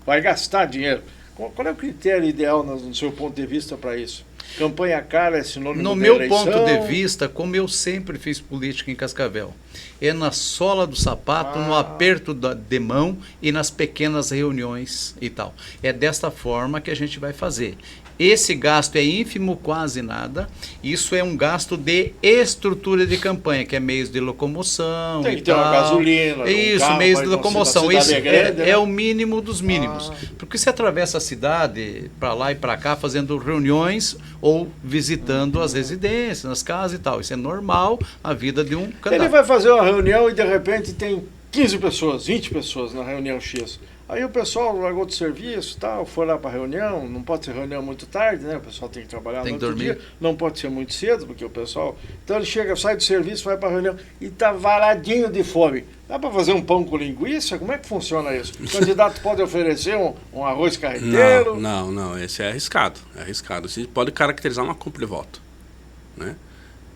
vai gastar dinheiro. Qual é o critério ideal, no seu ponto de vista, para isso? Campanha cara é sinônimo de eleição? No meu ponto de vista, como eu sempre fiz política em Cascavel, é na sola do sapato, no aperto de mão e nas pequenas reuniões e tal. É desta forma que a gente vai fazer. Esse gasto é ínfimo, quase nada. Isso é um gasto de estrutura de campanha, que é meios de locomoção. Tem que ter uma gasolina. Isso, meios de locomoção. Isso é o mínimo dos mínimos. Porque você atravessa a cidade para lá e para cá fazendo reuniões ou visitando as residências, as casas e tal. Isso é normal, a vida de um candidato. Ele vai fazer uma reunião e de repente tem 15 pessoas, 20 pessoas na reunião X. Aí o pessoal largou do serviço, tal, foi lá para a reunião, não pode ser reunião muito tarde, né? O pessoal tem que trabalhar no outro dia, não pode ser muito cedo, porque o pessoal... Então ele chega, sai do serviço, vai para a reunião e está varadinho de fome. Dá para fazer um pão com linguiça? Como é que funciona isso? O candidato pode oferecer um arroz carreteiro? Não, esse é arriscado. Você pode caracterizar uma compra de voto, né?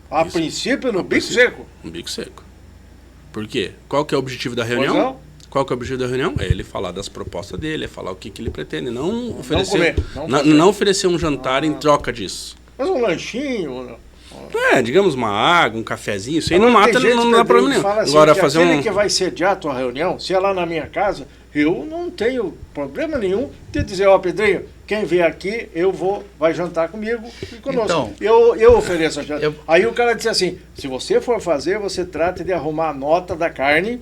A princípio, no bico seco? No bico seco. Por quê? Qual que é o objetivo da reunião? Qual que é o objetivo da reunião? É ele falar das propostas dele, é falar o que ele pretende, não oferecer um jantar em troca disso. Mas um lanchinho... digamos uma água, um cafezinho, isso aí não mata, não dá problema nenhum. Assim, agora, fazer aquele que vai sediar a tua reunião, se é lá na minha casa, eu não tenho problema nenhum de dizer, Pedrinho, quem vier aqui, vai jantar comigo e conosco. Então, eu ofereço a janta. Aí o cara disse assim, se você for fazer, você trata de arrumar a nota da carne,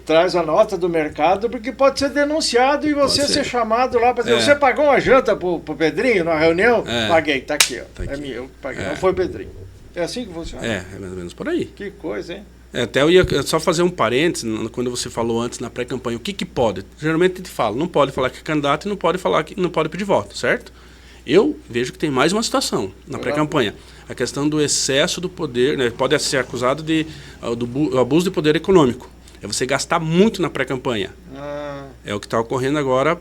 traz a nota do mercado, porque pode ser denunciado e você ser chamado lá para dizer, você pagou uma janta pro Pedrinho na reunião? Paguei, tá aqui, ó. Tá aqui. Eu que paguei, não foi Pedrinho. É assim que funciona? É mais ou menos por aí. Que coisa, hein? Até eu ia só fazer um parênteses, quando você falou antes na pré-campanha, o que pode? Geralmente a gente fala, não pode falar que é candidato e não pode falar que não pode pedir voto, certo? Eu vejo que tem mais uma situação na pré-campanha. A questão do excesso do poder, né? Pode ser acusado de do abuso de poder econômico. é você gastar muito na pré-campanha. É o que está ocorrendo agora,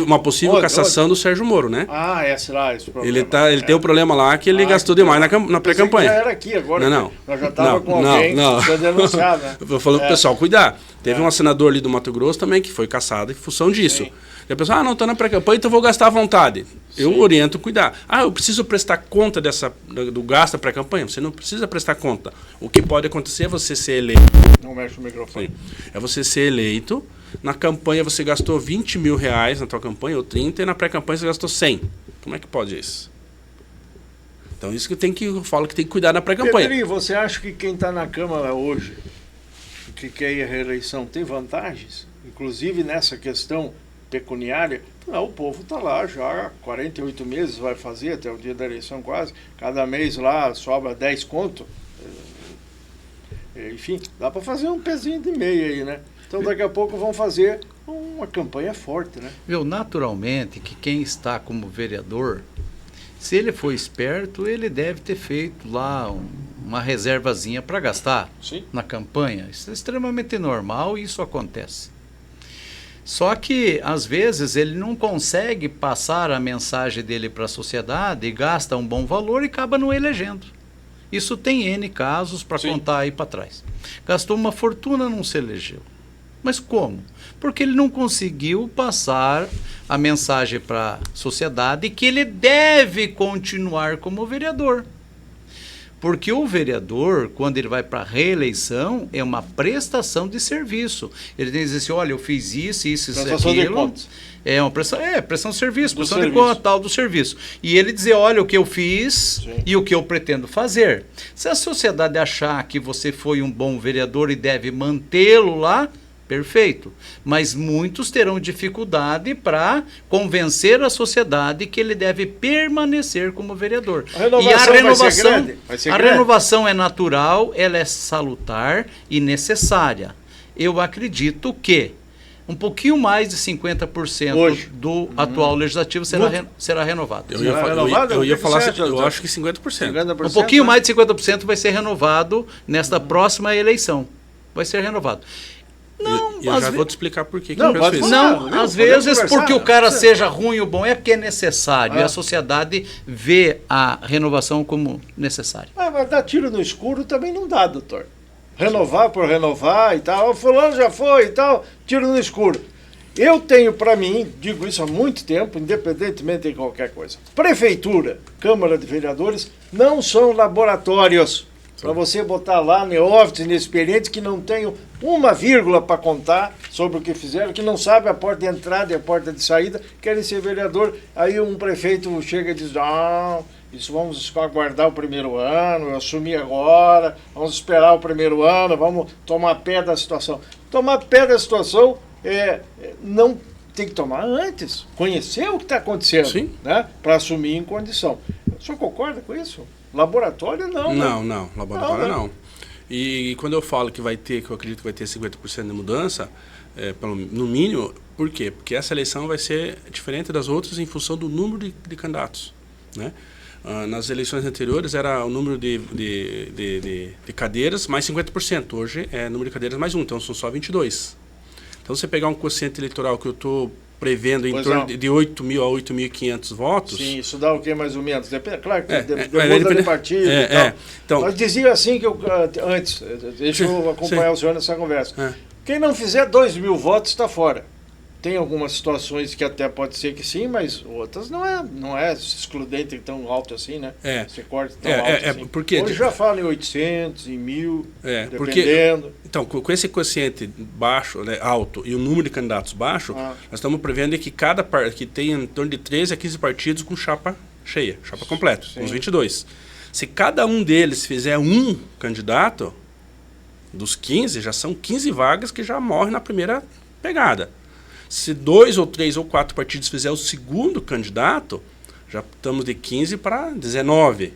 uma possível cassação do Sérgio Moro, né? Esse problema. Ele tem um problema lá que ele gastou demais na pré-campanha. Já era aqui agora. Não. Nós já estava com alguém para denunciar, né? Eu falando pro pessoal, cuidar. Teve um senador ali do Mato Grosso também que foi cassado em função disso. E a pessoa, não, está na pré-campanha, então vou gastar à vontade. Eu oriento cuidar. Eu preciso prestar conta do gasto da pré-campanha. Você não precisa prestar conta. O que pode acontecer é você ser eleito. Não mexe o microfone. É você ser eleito. Na campanha você gastou 20 mil reais na tua campanha, ou 30, e na pré-campanha você gastou 100. Como é que pode isso? Então isso que eu falo que tem que cuidar na pré-campanha. Pedrinho, você acha que quem está na Câmara hoje, que quer ir à reeleição, tem vantagens? Inclusive nessa questão pecuniária? Não, o povo está lá já há 48 meses, vai fazer até o dia da eleição quase. Cada mês lá sobra 10 conto. Enfim, dá para fazer um pezinho de meia aí, né? Então daqui a pouco vão fazer uma campanha forte, né? Naturalmente que quem está como vereador, se ele for esperto, ele deve ter feito lá uma reservazinha para gastar na campanha. Isso é extremamente normal e isso acontece. Só que, às vezes, ele não consegue passar a mensagem dele para a sociedade e gasta um bom valor e acaba não elegendo. Isso tem N casos para contar aí para trás. Gastou uma fortuna, não se elegeu. Mas como? Porque ele não conseguiu passar a mensagem para a sociedade que ele deve continuar como vereador. Porque o vereador, quando ele vai para a reeleição, é uma prestação de serviço. Ele tem que dizer assim, olha, eu fiz isso, prestação aquilo. De contas. É uma prestação de serviço, prestação de conta, tal do serviço. E ele dizer, olha, o que eu fiz e o que eu pretendo fazer. Se a sociedade achar que você foi um bom vereador e deve mantê-lo lá, perfeito. Mas muitos terão dificuldade para convencer a sociedade que ele deve permanecer como vereador. E a renovação vai ser grande. A renovação é natural, ela é salutar e necessária. Eu acredito que um pouquinho mais de 50% hoje do atual legislativo será renovado. Eu ia falar, eu acho que 50%. 50%. Um pouquinho mais de 50% vai ser renovado nesta próxima eleição. Vai ser renovado. Não, eu já vou te explicar por que não, eu penso isso. Não, às vezes porque o cara seja ruim ou bom, é porque é necessário. E a sociedade vê a renovação como necessária. Mas dar tiro no escuro também não dá, doutor. Renovar por renovar e tal. Fulano já foi e tal, tiro no escuro. Eu tenho para mim, digo isso há muito tempo, independentemente de qualquer coisa. Prefeitura, Câmara de Vereadores, não são laboratórios. Para você botar lá neófitos, inexperientes, que não tenham uma vírgula para contar sobre o que fizeram, que não sabem a porta de entrada e a porta de saída, querem ser vereador. Aí um prefeito chega e diz, isso vamos aguardar o primeiro ano, eu assumi agora, vamos esperar o primeiro ano, vamos tomar pé da situação. Tomar pé da situação não tem que tomar antes, conhecer o que está acontecendo, né, para assumir em condição. O senhor concorda com isso? Laboratório não. Não, laboratório não. E quando eu falo que vai ter, que eu acredito que vai ter 50% de mudança, no mínimo, por quê? Porque essa eleição vai ser diferente das outras em função do número de candidatos, né? Nas eleições anteriores era o número de cadeiras mais 50%, hoje é número de cadeiras mais 1, então são só 22. Então você pegar um quociente eleitoral que eu estou prevendo em torno de 8 mil a 8.500 votos. Sim, isso dá o que mais ou menos? Depende, claro que depende do partido e tal. Então, mas dizia assim que antes, deixa eu acompanhar o senhor nessa conversa. Quem não fizer 2.000 votos está fora. Tem algumas situações que até pode ser que sim, mas outras não é excludente tão alto assim, né? Você corta tão alto assim. Porque hoje já fala em 800, em 1.000, dependendo. Então, com esse quociente baixo, né, alto, e o número de candidatos baixo, nós estamos prevendo que que tenha em torno de 13 a 15 partidos com chapa cheia, chapa completa, uns 22. Se cada um deles fizer um candidato, dos 15, já são 15 vagas que já morrem na primeira pegada. Se 2 ou 3 ou 4 partidos fizer o segundo candidato, já estamos de 15 para 19.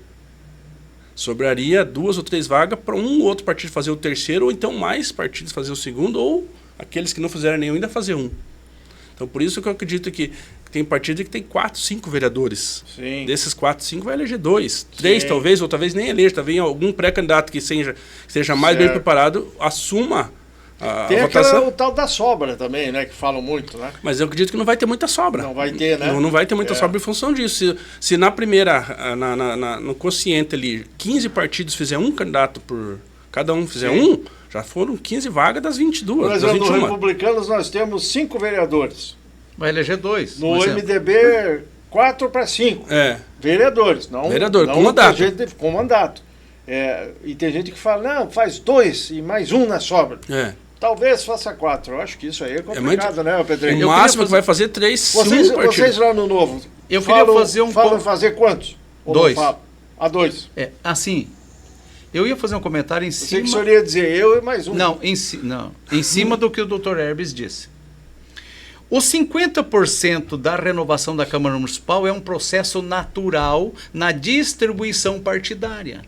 Sobraria 2 ou 3 vagas para um ou outro partido fazer o terceiro, ou então mais partidos fazer o segundo, ou aqueles que não fizeram nenhum ainda fazer um. Então, por isso que eu acredito que tem partido que tem 4, 5 vereadores. Sim. Desses 4, 5 vai eleger 2, 3 talvez, ou talvez nem eleja. Talvez algum pré-candidato que seja mais bem preparado assuma Tem votação. o tal da sobra também, né? Que falam muito, né? Mas eu acredito que não vai ter muita sobra. Não vai ter, né? Não vai ter muita sobra em função disso. Se na primeira, no quociente ali, 15 partidos fizer um candidato por... Cada um fizer um, já foram 15 vagas das 22, Por das exemplo, no 21. Republicanos nós temos 5 vereadores. Vai eleger 2. No MDB, 4 para 5. Vereadores. Não, com mandato. Com mandato. E tem gente que fala, não, faz 2 e mais um na sobra. Talvez faça 4. Eu acho que isso aí é complicado, né, Pedrinho? O máximo que vai fazer 3, 5 partidos. Vocês lá no Novo, eu queria fazer fazer quantos? 2. 2. Assim, eu ia fazer um comentário em cima... Você que o senhor ia dizer eu e mais um. Não, em cima do que o Dr. Herbes disse. Os 50% da renovação da Câmara Municipal é um processo natural na distribuição partidária.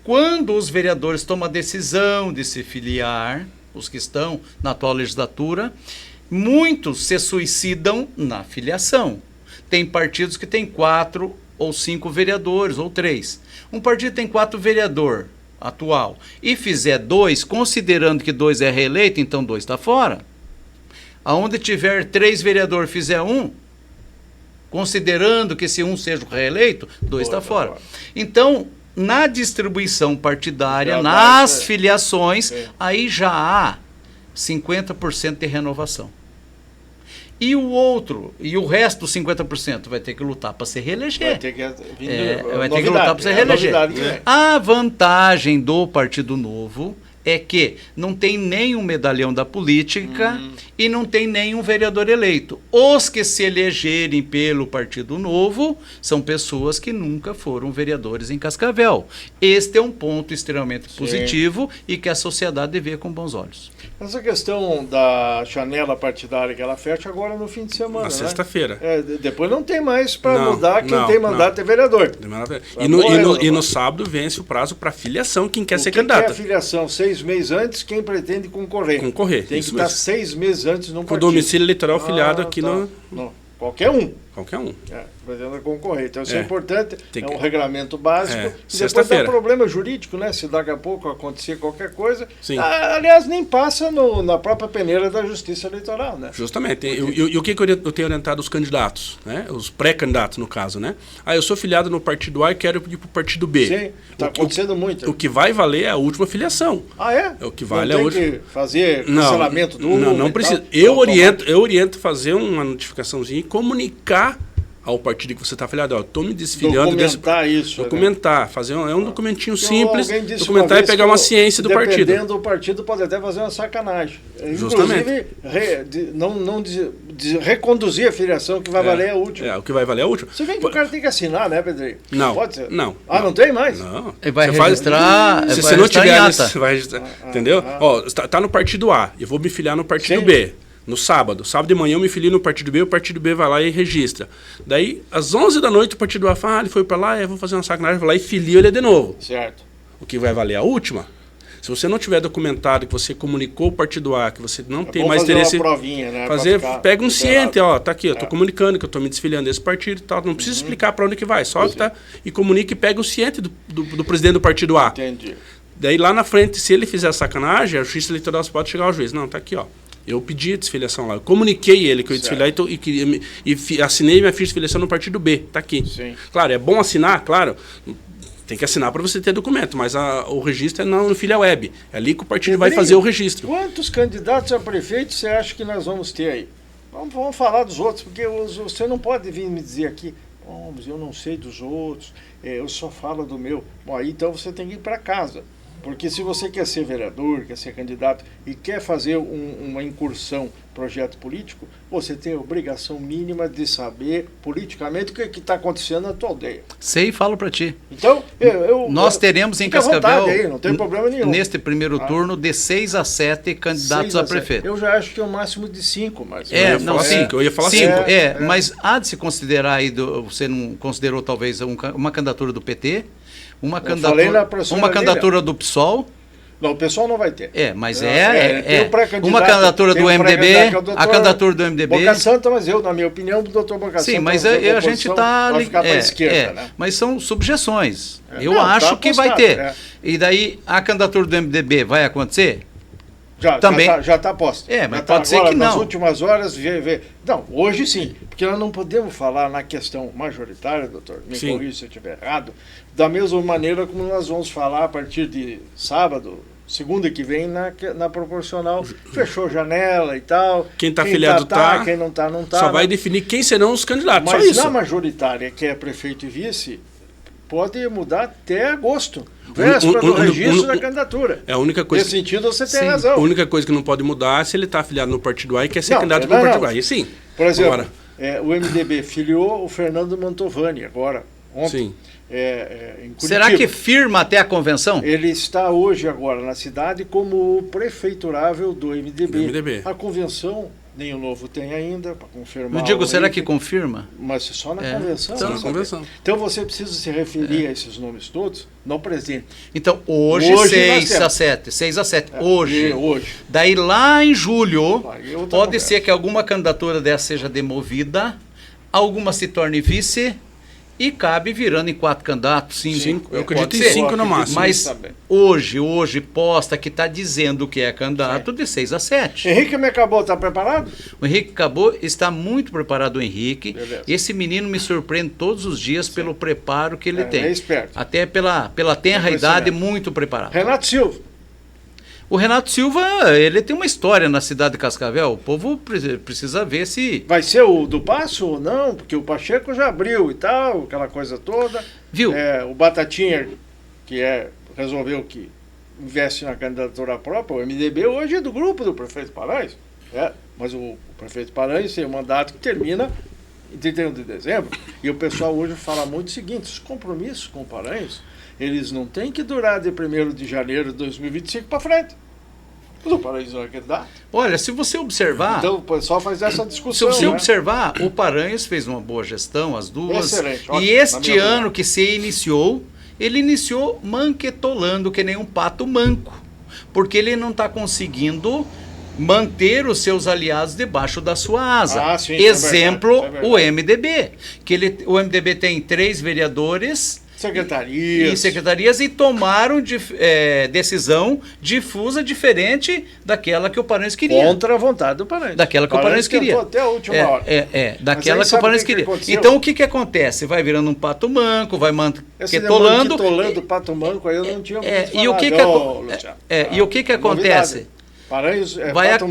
Quando os vereadores tomam a decisão de se filiar, os que estão na atual legislatura, muitos se suicidam na filiação. Tem partidos que têm 4 ou 5 vereadores, ou 3. Um partido tem 4 vereadores atual e fizer 2, considerando que 2 é reeleito, então 2 está fora. Aonde tiver 3 vereadores fizer 1, considerando que esse 1 seja reeleito, 2 está fora. Então, na distribuição partidária, nas filiações, aí já há 50% de renovação. E o resto dos 50% vai ter que lutar para se reeleger. Vai ter que lutar para se reeleger. A vantagem do Partido Novo é que não tem nenhum medalhão da política e não tem nenhum vereador eleito. Os que se elegerem pelo Partido Novo são pessoas que nunca foram vereadores em Cascavel. Este é um ponto extremamente positivo e que a sociedade vê com bons olhos. Essa questão da janela partidária que ela fecha agora no fim de semana, na sexta-feira. Depois não tem mais para mudar quem tem mandato é vereador. E no sábado vence o prazo para filiação, quem quer ser candidato. Que é a filiação? 6 meses antes, quem pretende concorrer. Tem que estar 6 meses antes no partido. Com o domicílio eleitoral filiado aqui no... Qualquer um. Pretende concorrer. Então isso é importante, um regulamento básico. E depois sexta-feira. dá problema jurídico, né? Se daqui a pouco acontecer qualquer coisa. Aliás, nem passa na própria peneira da Justiça Eleitoral, né? Justamente. E o que eu tenho orientado os candidatos, né? Os pré-candidatos, no caso, né? Eu sou filiado no partido A e quero ir para o partido B. Sim, está acontecendo muito. O que vai valer é a última filiação. É? O que vale não é a tem que fazer cancelamento do... Não precisa. Eu oriento fazer uma notificaçãozinha e comunicar ao partido que você está afiliado, estou me desfiliando. Documentar, fazer um documentinho simples, documentar e pegar uma ciência do partido. Dependendo do partido, pode até fazer uma sacanagem. Justamente. Inclusive, não reconduzir a filiação, que vai valer a última. O que vai valer a última. Você vê que o cara tem que assinar, né, Pedrinho? Não. Pode ser? Não. Não tem mais? Não. Ele vai registrar. Se você não tiver, você vai registrar. Entendeu? Está no partido A, eu vou me filiar no partido B. No sábado de manhã eu me filio no partido B, o partido B vai lá e registra. Daí, às 11 da noite, o partido A fala, ele foi para lá, eu vou fazer uma sacanagem, vou lá e filio ele de novo. Certo. O que vai valer a última? Se você não tiver documentado que você comunicou o partido A, que você não tem mais interesse... Uma provinha, né? Pega um ciente, tá aqui, eu tô comunicando que eu tô me desfiliando desse partido e tal, não precisa explicar para onde que vai, só e comunica e pega o ciente do presidente do partido A. Entendi. Daí lá na frente, se ele fizer sacanagem, a Justiça Eleitoral pode chegar ao juiz. Não, tá aqui, eu pedi a desfiliação lá, eu comuniquei ele que eu ia desfiliar e assinei minha ficha de filiação no partido B, tá aqui. Sim. Claro, é bom assinar, claro, tem que assinar para você ter documento, mas o registro é no Filia Web, é ali que o partido vai fazer o registro. Quantos candidatos a prefeito você acha que nós vamos ter aí? Vamos falar dos outros, porque você não pode vir me dizer aqui, mas eu não sei dos outros, eu só falo do meu. Bom, aí então você tem que ir para casa. Porque se você quer ser vereador, quer ser candidato e quer fazer uma incursão, projeto político, você tem a obrigação mínima de saber politicamente o que está acontecendo na tua aldeia. Sei e falo para ti. Então, nós teremos em Cascavel, aí, não tem problema nenhum. Neste primeiro turno, de 6 a 7 candidatos a prefeito. Eu já acho que é o máximo de 5, mas... Eu ia falar 5. Mas há de se considerar aí, você não considerou talvez uma candidatura do PT? Uma candidatura do PSOL. Não, o PSOL não vai ter. Mas uma candidatura do MDB, a candidatura do MDB. Boca Santa, mas na minha opinião, o doutor Boca Santa... Sim, mas a gente está... Vai ficar para a esquerda, né? Mas são subjeções. Eu acho que vai ter. E daí, a candidatura do MDB vai acontecer? Também. Já está posta. É, mas já tá pode ser agora, que não. Nas últimas horas, não, hoje sim, porque nós não podemos falar na questão majoritária, doutor, me corrija se eu estiver errado, da mesma maneira como nós vamos falar a partir de sábado, segunda que vem, na proporcional, fechou janela e tal. Quem está afiliado está, quem não está, não está. Só vai definir quem serão os candidatos, mas só isso. Na majoritária, que é prefeito e vice, pode mudar até agosto, véspera do registro da candidatura. É a única coisa. Nesse sentido, você tem razão. A única coisa que não pode mudar é se ele está afiliado no partido A e quer ser candidato pelo partido A. Aí sim. Por exemplo, o MDB filiou o Fernando Mantovani agora, ontem. Sim. Em Curitiba. Será que firma até a convenção? Ele está hoje agora na cidade como o prefeiturável do MDB. A convenção, nem o novo tem ainda, para confirmar. Não digo, será que confirma? Mas só na convenção. Só na convenção. Então você precisa se referir a esses nomes todos no presente. Então, hoje 6 a 7. 6 a 7. Hoje. Daí lá em julho, pode ser que alguma candidatura dessa seja demovida, alguma se torne vice. E cabe virando em 4 candidatos, 5. Eu acredito em 5 no máximo. Mas hoje posta que está dizendo que é candidato de 6 a 7. Henrique Mecabou está preparado? O Henrique Cabot está muito preparado, o Henrique. Beleza. Esse menino me surpreende todos os dias pelo preparo que ele tem. É esperto. Até pela tenra idade, muito preparado. Renato Silva. O Renato Silva, ele tem uma história na cidade de Cascavel. O povo precisa ver se... Vai ser o do Passo ou não? Porque o Pacheco já abriu e tal, aquela coisa toda. Viu? O Batatinha, resolveu que investe na candidatura própria. O MDB hoje é do grupo do prefeito Paranhos. Mas o prefeito Paranhos tem um mandato que termina em 31 de dezembro. E o pessoal hoje fala muito o seguinte, os compromissos com o Paranhos, eles não têm que durar de 1º de janeiro de 2025 para frente. O Paranhos não é candidato. Olha, se você observar... Então o pessoal faz essa discussão. Se você observar, o Paranhos fez uma boa gestão, as duas. Excelente. E este ano que se iniciou, ele iniciou manquetolando que nem um pato manco. Porque ele não está conseguindo manter os seus aliados debaixo da sua asa. Sim, exemplo, é verdade. O MDB. O MDB tem 3 vereadores... secretarias e tomaram decisão difusa diferente daquela que o Paranhos queria. Contra a vontade do Paranhos. Daquela que o Paranhos queria. Até a última hora. Daquela que o Paranhos queria. Então o que acontece? Vai virando um pato manco, vai manquetolando. Manquetolando, pato manco, aí eu não tinha e o que acontece? Paranhos pato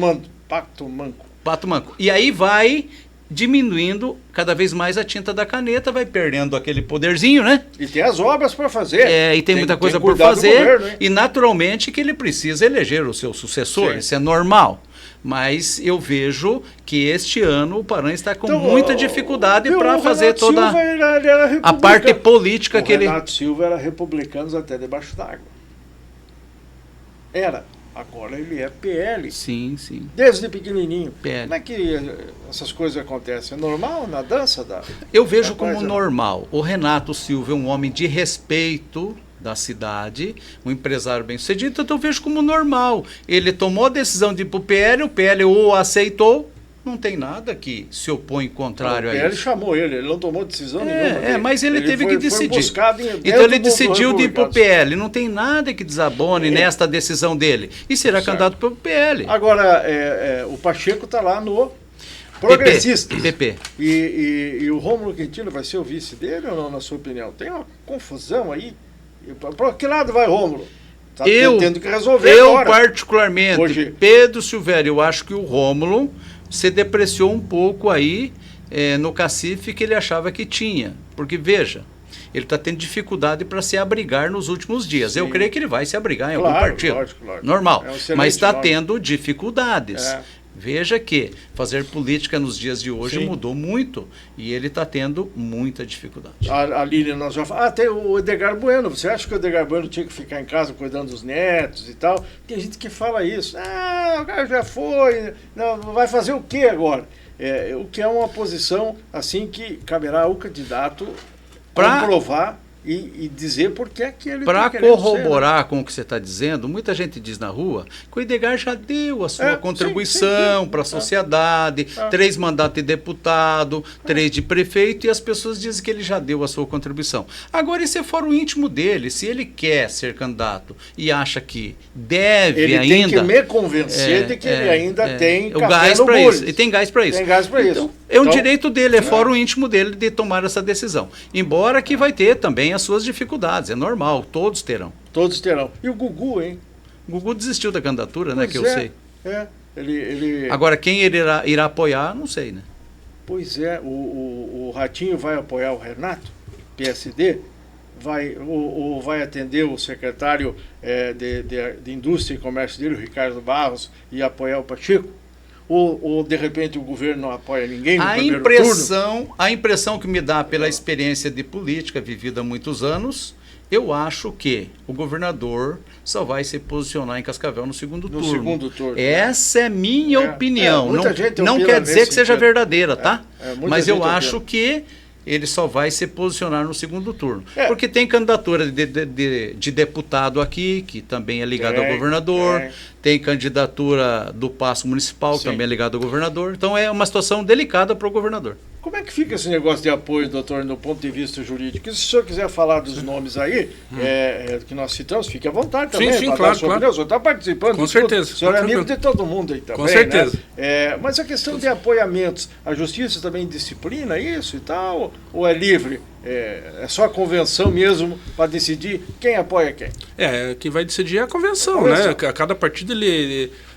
manco. Pato manco. E aí vai diminuindo cada vez mais a tinta da caneta, vai perdendo aquele poderzinho, né? E tem as obras para fazer. E tem muita coisa por fazer. Governo, e naturalmente que ele precisa eleger o seu sucessor. Sim. Isso é normal. Mas eu vejo que este ano o Paranhos está com muita dificuldade para fazer toda a parte política que ele... O Renato Silva era republicano até debaixo d'água. Agora ele é PL. Sim. Desde pequenininho. PL. Como é que essas coisas acontecem? É normal na dança? Eu vejo como normal. O Renato Silva é um homem de respeito da cidade, um empresário bem-sucedido, então eu vejo como normal. Ele tomou a decisão de ir para o PL o aceitou. Não tem nada que se opõe contrário a isso. Ele chamou ele não tomou decisão nenhuma. Mas ele teve que decidir. Então ele decidiu de ir para o PL. Não tem nada que desabone nesta decisão dele. E será candidato para o PL. Agora, o Pacheco está lá no Progressista. PP. E o Rômulo Quintino vai ser o vice dele ou não, na sua opinião? Tem uma confusão aí. Para que lado vai Rômulo? Está tendo que resolver agora. Particularmente, hoje... Pedro Silvério, eu acho que o Rômulo se depreciou um pouco aí no cacife que ele achava que tinha. Porque, veja, ele está tendo dificuldade para se abrigar nos últimos dias. Sim. Eu creio que ele vai se abrigar em algum partido. Lógico. Normal. Mas está tendo dificuldades. Veja que fazer política nos dias de hoje mudou muito e ele está tendo muita dificuldade. A Lília, nós já falamos. Tem o Edgar Bueno. Você acha que o Edgar Bueno tinha que ficar em casa cuidando dos netos e tal? Tem gente que fala isso. O cara já foi, não vai fazer o quê agora? O que é uma posição assim que caberá ao candidato comprovar e dizer por que é que ele Para tá querendo corroborar com o que você está dizendo, muita gente diz na rua que o Edgar já deu a sua contribuição para a sociedade, 3 mandatos de deputado, 3 de prefeito, e as pessoas dizem que ele já deu a sua contribuição. Agora, esse é fórum íntimo dele. Se ele quer ser candidato e acha que deve ele ainda... Ele tem que me convencer de que ele ainda tem o gás para isso. E tem gás para isso. Tem gás para então, isso. É um direito dele, é fórum íntimo dele de tomar essa decisão. Embora que vai ter também as suas dificuldades, é normal, todos terão. Todos terão. E o Gugu, hein? O Gugu desistiu da candidatura, né, que eu sei. Agora, quem ele irá apoiar, não sei, né? Pois é, o Ratinho vai apoiar o Renato, PSD, ou vai atender o secretário de Indústria e Comércio dele, o Ricardo Barros, e apoiar o Pacheco? Ou de repente o governo não apoia ninguém no primeiro turno? A impressão que me dá pela experiência de política vivida há muitos anos, eu acho que o governador só vai se posicionar em Cascavel no segundo turno. No segundo turno. Essa é minha opinião. Não quer dizer que seja verdadeira, tá? Mas eu acho que ele só vai se posicionar no segundo turno. Porque tem candidatura de deputado aqui, que também é ligado ao governador. Tem candidatura do Paço Municipal, que também é ligado ao governador. Então é uma situação delicada para o governador. Como é que fica esse negócio de apoio, doutor, do ponto de vista jurídico? Se o senhor quiser falar dos nomes aí, que nós citamos, fique à vontade também. Sim, claro. O senhor está participando. Com certeza. O senhor é amigo de todo mundo aí também. Com certeza. Né? Mas a questão de apoiamentos, a justiça também disciplina isso e tal? Ou é livre? É só a convenção mesmo para decidir quem apoia quem? Quem vai decidir é a convenção, né? Cada partido,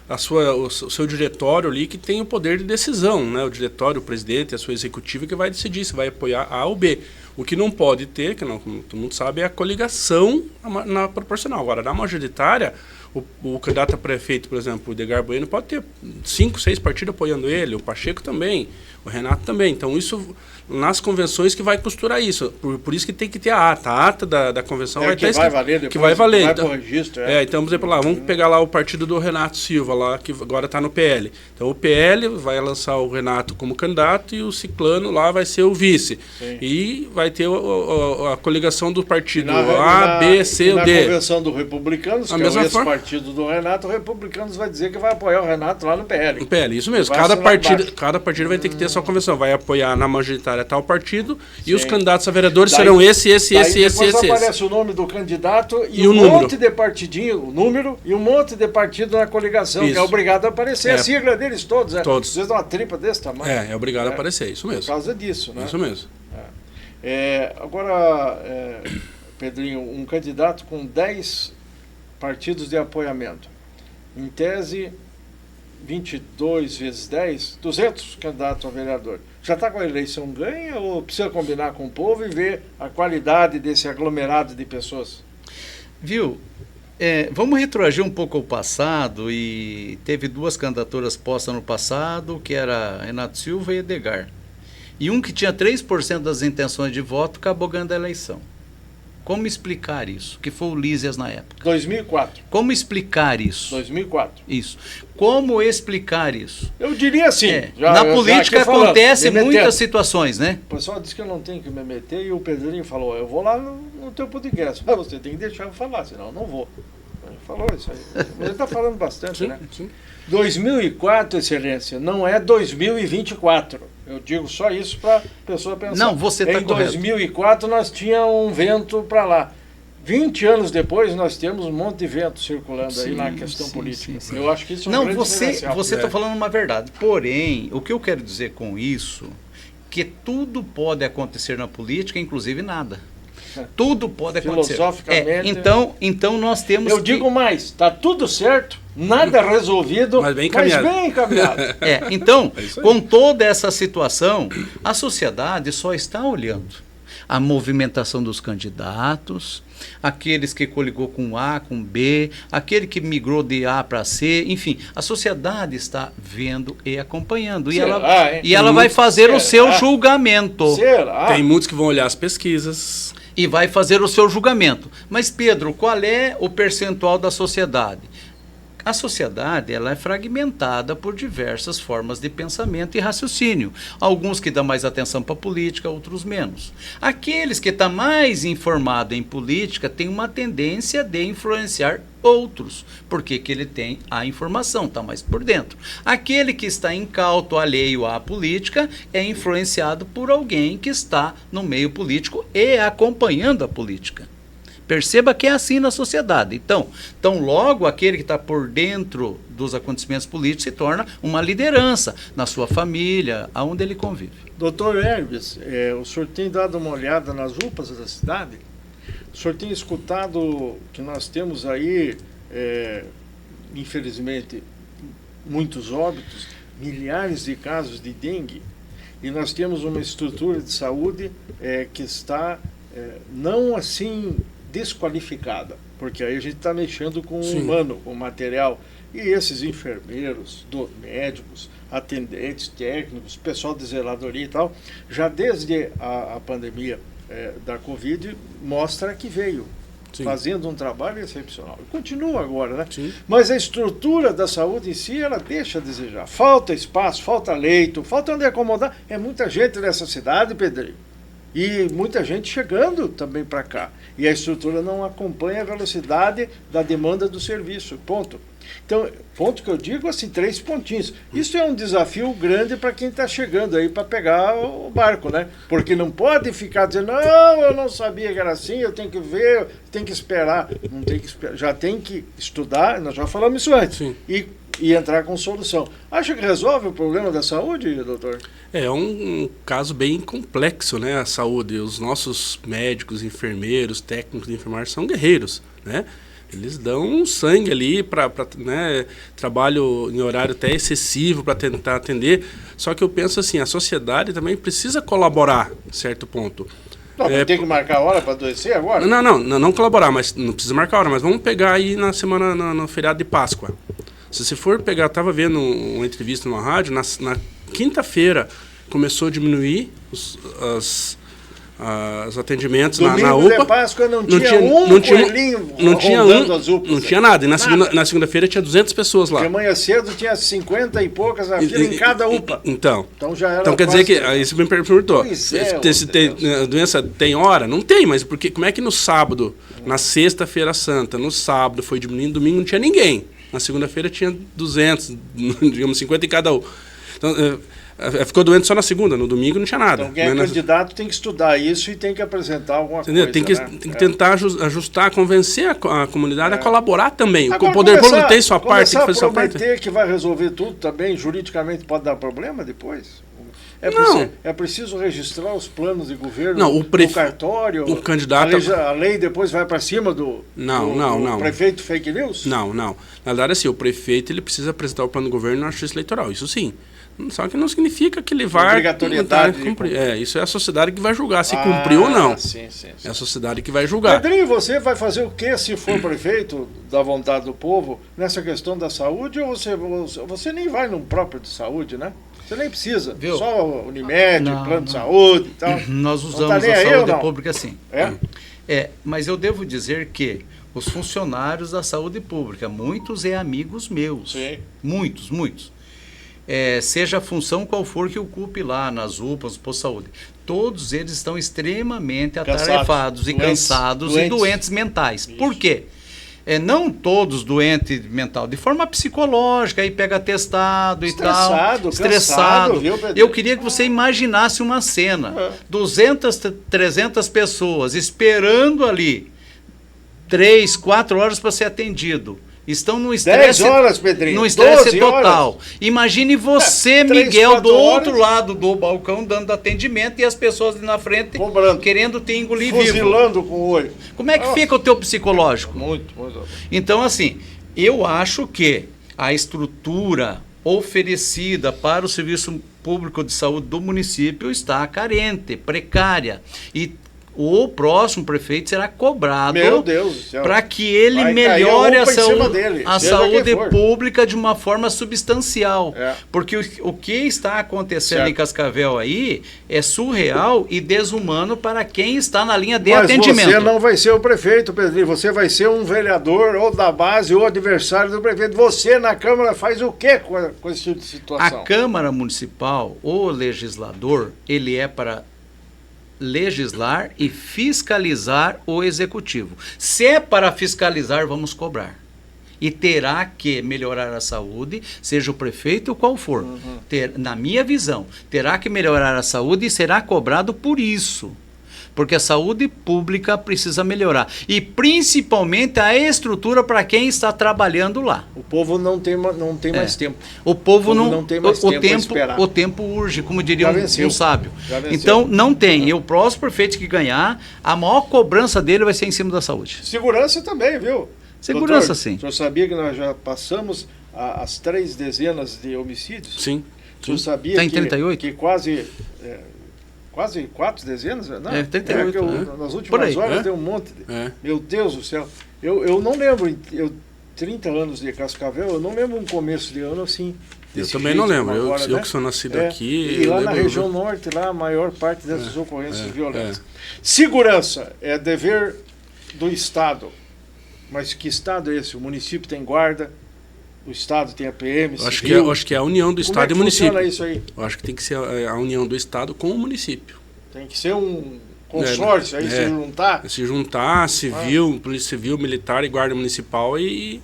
o seu diretório ali que tem o poder de decisão, né? O diretório, o presidente, a sua executiva que vai decidir se vai apoiar A ou B. O que não pode ter, que todo mundo sabe, é a coligação na proporcional. Agora, na majoritária, o candidato a prefeito, por exemplo, o Edgar Bueno, pode ter 5, 6 partidos apoiando ele, o Pacheco também, o Renato também. Então, isso nas convenções que vai costurar isso. Por isso que tem que ter a ata. A ata da convenção vai estar escrito. Que vai valer. Então, pro registro, então, por exemplo, vamos pegar lá o partido do Renato Silva, lá, que agora está no PL. Então, o PL vai lançar o Renato como candidato e o Ciclano lá vai ser o vice. Sim. E vai ter a coligação do partido A, B, C ou D. Na convenção do Republicanos, que é esse partido do Renato, o Republicanos vai dizer que vai apoiar o Renato lá no PL. No PL, isso mesmo. Cada partido vai ter que ter a sua convenção. Vai apoiar na majoritária tal partido e os candidatos a vereadores serão esse. Depois aparece o nome do candidato e um monte de partidinho, o número, e um monte de partido na coligação, que é obrigado a aparecer. A sigla deles todos. Todos. Às vezes uma tripa desse tamanho. É obrigado a aparecer, isso mesmo. Por causa disso, né? Isso mesmo. Agora, Pedrinho, um candidato com 10 partidos de apoiamento. Em tese, 22 vezes 10, 200 candidatos a vereador. Já está com a eleição ganha ou precisa combinar com o povo e ver a qualidade desse aglomerado de pessoas? Viu? Vamos retroagir um pouco ao passado, e teve 2 candidaturas postas no passado, que era Renato Silva e Edgar. E um que tinha 3% das intenções de voto acabou ganhando a eleição. Como explicar isso? Que foi o Lísias na época. 2004. Como explicar isso? 2004. Isso. Como explicar isso? Eu diria assim. Na política acontece muitas situações, né? O pessoal disse que eu não tenho que me meter e o Pedrinho falou, eu vou lá no teu podcast. Mas você tem que deixar eu falar, senão eu não vou. Ele falou isso aí. Mas ele está falando bastante, né? Sim. 2004, Excelência, não é 2024. Eu digo só isso para a pessoa pensar. Não, você está correto. Em 2004 nós tínhamos um vento para lá. 20 anos depois nós temos um monte de vento circulando aí na questão política. Sim. Eu acho que isso é um grande diferencial. Você está falando uma verdade. Porém, o que eu quero dizer com isso, que tudo pode acontecer na política, inclusive nada. Tudo pode acontecer. Filosoficamente. Então nós temos. Eu digo mais, está tudo certo, nada resolvido, mas bem encaminhado. Então, com toda essa situação, a sociedade só está olhando a movimentação dos candidatos, aqueles que coligou com A, com B, aquele que migrou de A para C, enfim, a sociedade está vendo e acompanhando. E ela vai fazer o seu julgamento. Tem muitos que vão olhar as pesquisas. E vai fazer o seu julgamento. Mas, Pedro, qual é o percentual da sociedade? A sociedade ela é fragmentada por diversas formas de pensamento e raciocínio. Alguns que dão mais atenção para a política, outros menos. Aqueles que estão mais informados em política têm uma tendência de influenciar outros, porque que ele tem a informação, está mais por dentro. Aquele que está incauto, alheio à política, é influenciado por alguém que está no meio político e acompanhando a política. Perceba que é assim na sociedade. Então logo aquele que está por dentro dos acontecimentos políticos se torna uma liderança na sua família, aonde ele convive. Doutor Hermes, o senhor tem dado uma olhada nas UPAs da cidade? O senhor tem escutado que nós temos aí, infelizmente, muitos óbitos, milhares de casos de dengue, e nós temos uma estrutura de saúde que está não assim desqualificada, porque aí a gente está mexendo com o humano, com o material, e esses enfermeiros, médicos, atendentes, técnicos, pessoal de zeladoria e tal, já desde a pandemia da Covid, mostra que veio fazendo um trabalho excepcional. E continua agora, né? Sim. Mas a estrutura da saúde em si, ela deixa a desejar. Falta espaço, falta leito, falta onde acomodar. É muita gente nessa cidade, Pedrinho. E muita gente chegando também para cá. E a estrutura não acompanha a velocidade da demanda do serviço. Ponto. Então, ponto que eu digo, assim, 3 pontinhos. Isso é um desafio grande para quem está chegando aí para pegar o barco, né? Porque não pode ficar dizendo, não, eu não sabia que era assim, eu tenho que ver, tem que esperar. Não tem que esperar, já tem que estudar, nós já falamos isso antes. Sim. E entrar com solução. Acha que resolve o problema da saúde, doutor? É um caso bem complexo, né? A saúde. Os nossos médicos, enfermeiros, técnicos de enfermagem são guerreiros, né? Eles dão sangue ali para né, trabalho em horário até excessivo para tentar atender. Só que eu penso assim, a sociedade também precisa colaborar em certo ponto. Não, tem que marcar a hora para adoecer agora? Não colaborar, mas não precisa marcar a hora. Mas vamos pegar aí na semana, no feriado de Páscoa. Se você for pegar, eu estava vendo uma entrevista numa rádio, na quinta-feira começou a diminuir os atendimentos na UPA. De Páscoa não tinha coelhinho rondando as UPAs. Não tinha nada. E na segunda-feira tinha 200 pessoas lá. Porque amanhã cedo tinha 50 e poucas na fila em cada UPA. Então já era. Então quer dizer que aí você me perguntou, se a doença tem hora? Não tem, mas porque como é que no sábado, na sexta-feira santa, no sábado foi diminuindo, domingo não tinha ninguém. Na segunda-feira tinha 200, digamos 50 em cada um. Então, ficou doente só na segunda, no domingo não tinha nada. Então quem é candidato tem que estudar isso e tem que apresentar alguma coisa. Tem que tentar ajustar, convencer a comunidade a colaborar também. Agora, o poder público tem sua parte, tem que fazer sua parte. Prometer que vai resolver tudo também, juridicamente pode dar problema depois? É preciso registrar os planos de governo no cartório? O candidato... A lei depois vai para cima do prefeito fake news? Não. Na verdade, assim, o prefeito ele precisa apresentar o plano de governo na justiça eleitoral, isso sim. Só que não significa que ele vai... Obrigatoriedade. Cumprir. Isso é a sociedade que vai julgar se cumpriu ou não. Sim. É a sociedade que vai julgar. Pedrinho, você vai fazer o que se for prefeito da vontade do povo nessa questão da saúde, ou você nem vai no próprio de saúde, né? Você nem precisa, viu? Só Unimed, plano de saúde e tal. Nós usamos a saúde pública assim. Mas eu devo dizer que os funcionários da saúde pública, muitos amigos meus. Sim. Muitos. Seja a função qual for que ocupe lá nas UPAs, no posto de saúde, todos eles estão extremamente atarefados e cansados e doentes mentais. Isso. Por quê? Não todos doentes mental, de forma psicológica, aí pega atestado e tal. Estressado. Viu, eu queria que você imaginasse uma cena. 200, 300 pessoas esperando ali 3, 4 horas para ser atendido. Estão no estresse, 10 horas, Pedrinho. No estresse total. Horas. Imagine você, 3, Miguel, do outro lado do balcão, dando atendimento e as pessoas ali na frente querendo te engolir vivo. Fuzilando com o olho. Como é que fica o teu psicológico? Muito. Então, assim, eu acho que a estrutura oferecida para o Serviço Público de Saúde do município está carente, precária. E o próximo prefeito será cobrado para que ele Vai melhore a seja saúde quem for. pública de uma forma substancial. É. Porque o que está acontecendo Certo. em Cascavel aí é surreal e desumano para quem está na linha de Mas atendimento. você não vai ser o prefeito, Pedrinho. Você vai ser um vereador ou da base ou adversário do prefeito. Você na Câmara faz o quê com esse tipo de situação? A Câmara Municipal, o legislador, ele é para legislar e fiscalizar o executivo. Se é para fiscalizar, vamos cobrar. E terá que melhorar a saúde, seja o prefeito ou qual for. Na minha visão, terá que melhorar a saúde e será cobrado por isso. Porque a saúde pública precisa melhorar. E principalmente a estrutura para quem está trabalhando lá. O povo não tem mais tempo. O povo não tem mais tempo a esperar. O tempo urge, como diria um sábio. Já venceu. Então, não tem. E o próximo prefeito que ganhar, a maior cobrança dele vai ser em cima da saúde. Segurança também, viu? Segurança, Doutor, sim. O senhor sabia que nós já passamos as 3 dezenas de homicídios? Sim. O senhor sabia Tá em 38? que quase 4 dezenas? Não, 38, nas Por últimas aí, horas tem um monte de... Meu Deus do céu. Eu não lembro, 30 anos de Cascavel, eu não lembro um começo de ano assim. Eu também não lembro. Agora, eu que sou nascido aqui. E lá eu na lembro. região norte, lá a maior parte dessas ocorrências violentas. Segurança é dever do Estado. Mas que Estado é esse? O município tem guarda, o Estado tem a PM, Eu civil. acho que é a união do Como Estado é que e município. funciona isso aí? Eu acho que tem que ser a união do Estado com o município. Tem que ser um consórcio, aí se juntar. Se juntar, civil, polícia civil, militar e guarda municipal e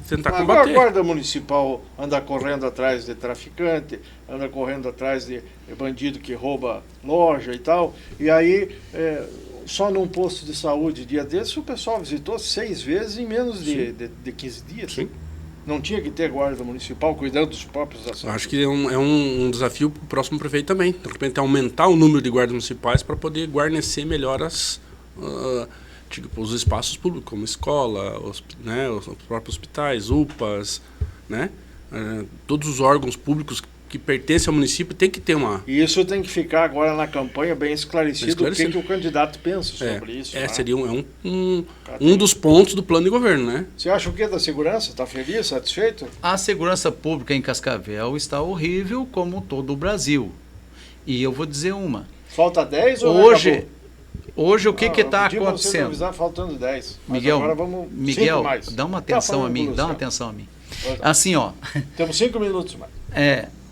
tentar Agora combater. a guarda municipal anda correndo atrás de traficante, anda correndo atrás de bandido que rouba loja e tal. E aí, só num posto de saúde, dia desses, o pessoal visitou 6 vezes em menos de 15 dias. Sim. Não tinha que ter guarda municipal cuidando dos próprios Eu assuntos. acho que é um desafio para o próximo prefeito também. De repente, aumentar o número de guardas municipais para poder guarnecer melhor os espaços públicos, como escola, os próprios hospitais, UPAs, né? Todos os órgãos públicos que pertencem ao município tem que ter uma... E isso tem que ficar agora na campanha bem esclarecido, o que o candidato pensa sobre isso. Né? Seria um dos pontos do plano de governo, né? Você acha o que da segurança? Está feliz, satisfeito? A segurança pública em Cascavel está horrível, como todo o Brasil. E eu vou dizer uma. Falta 10 ou Hoje o que está acontecendo? Avisar, faltando 10. Miguel, agora vamos mais. Dá uma atenção a mim, Assim, ó. Temos 5 minutos mais.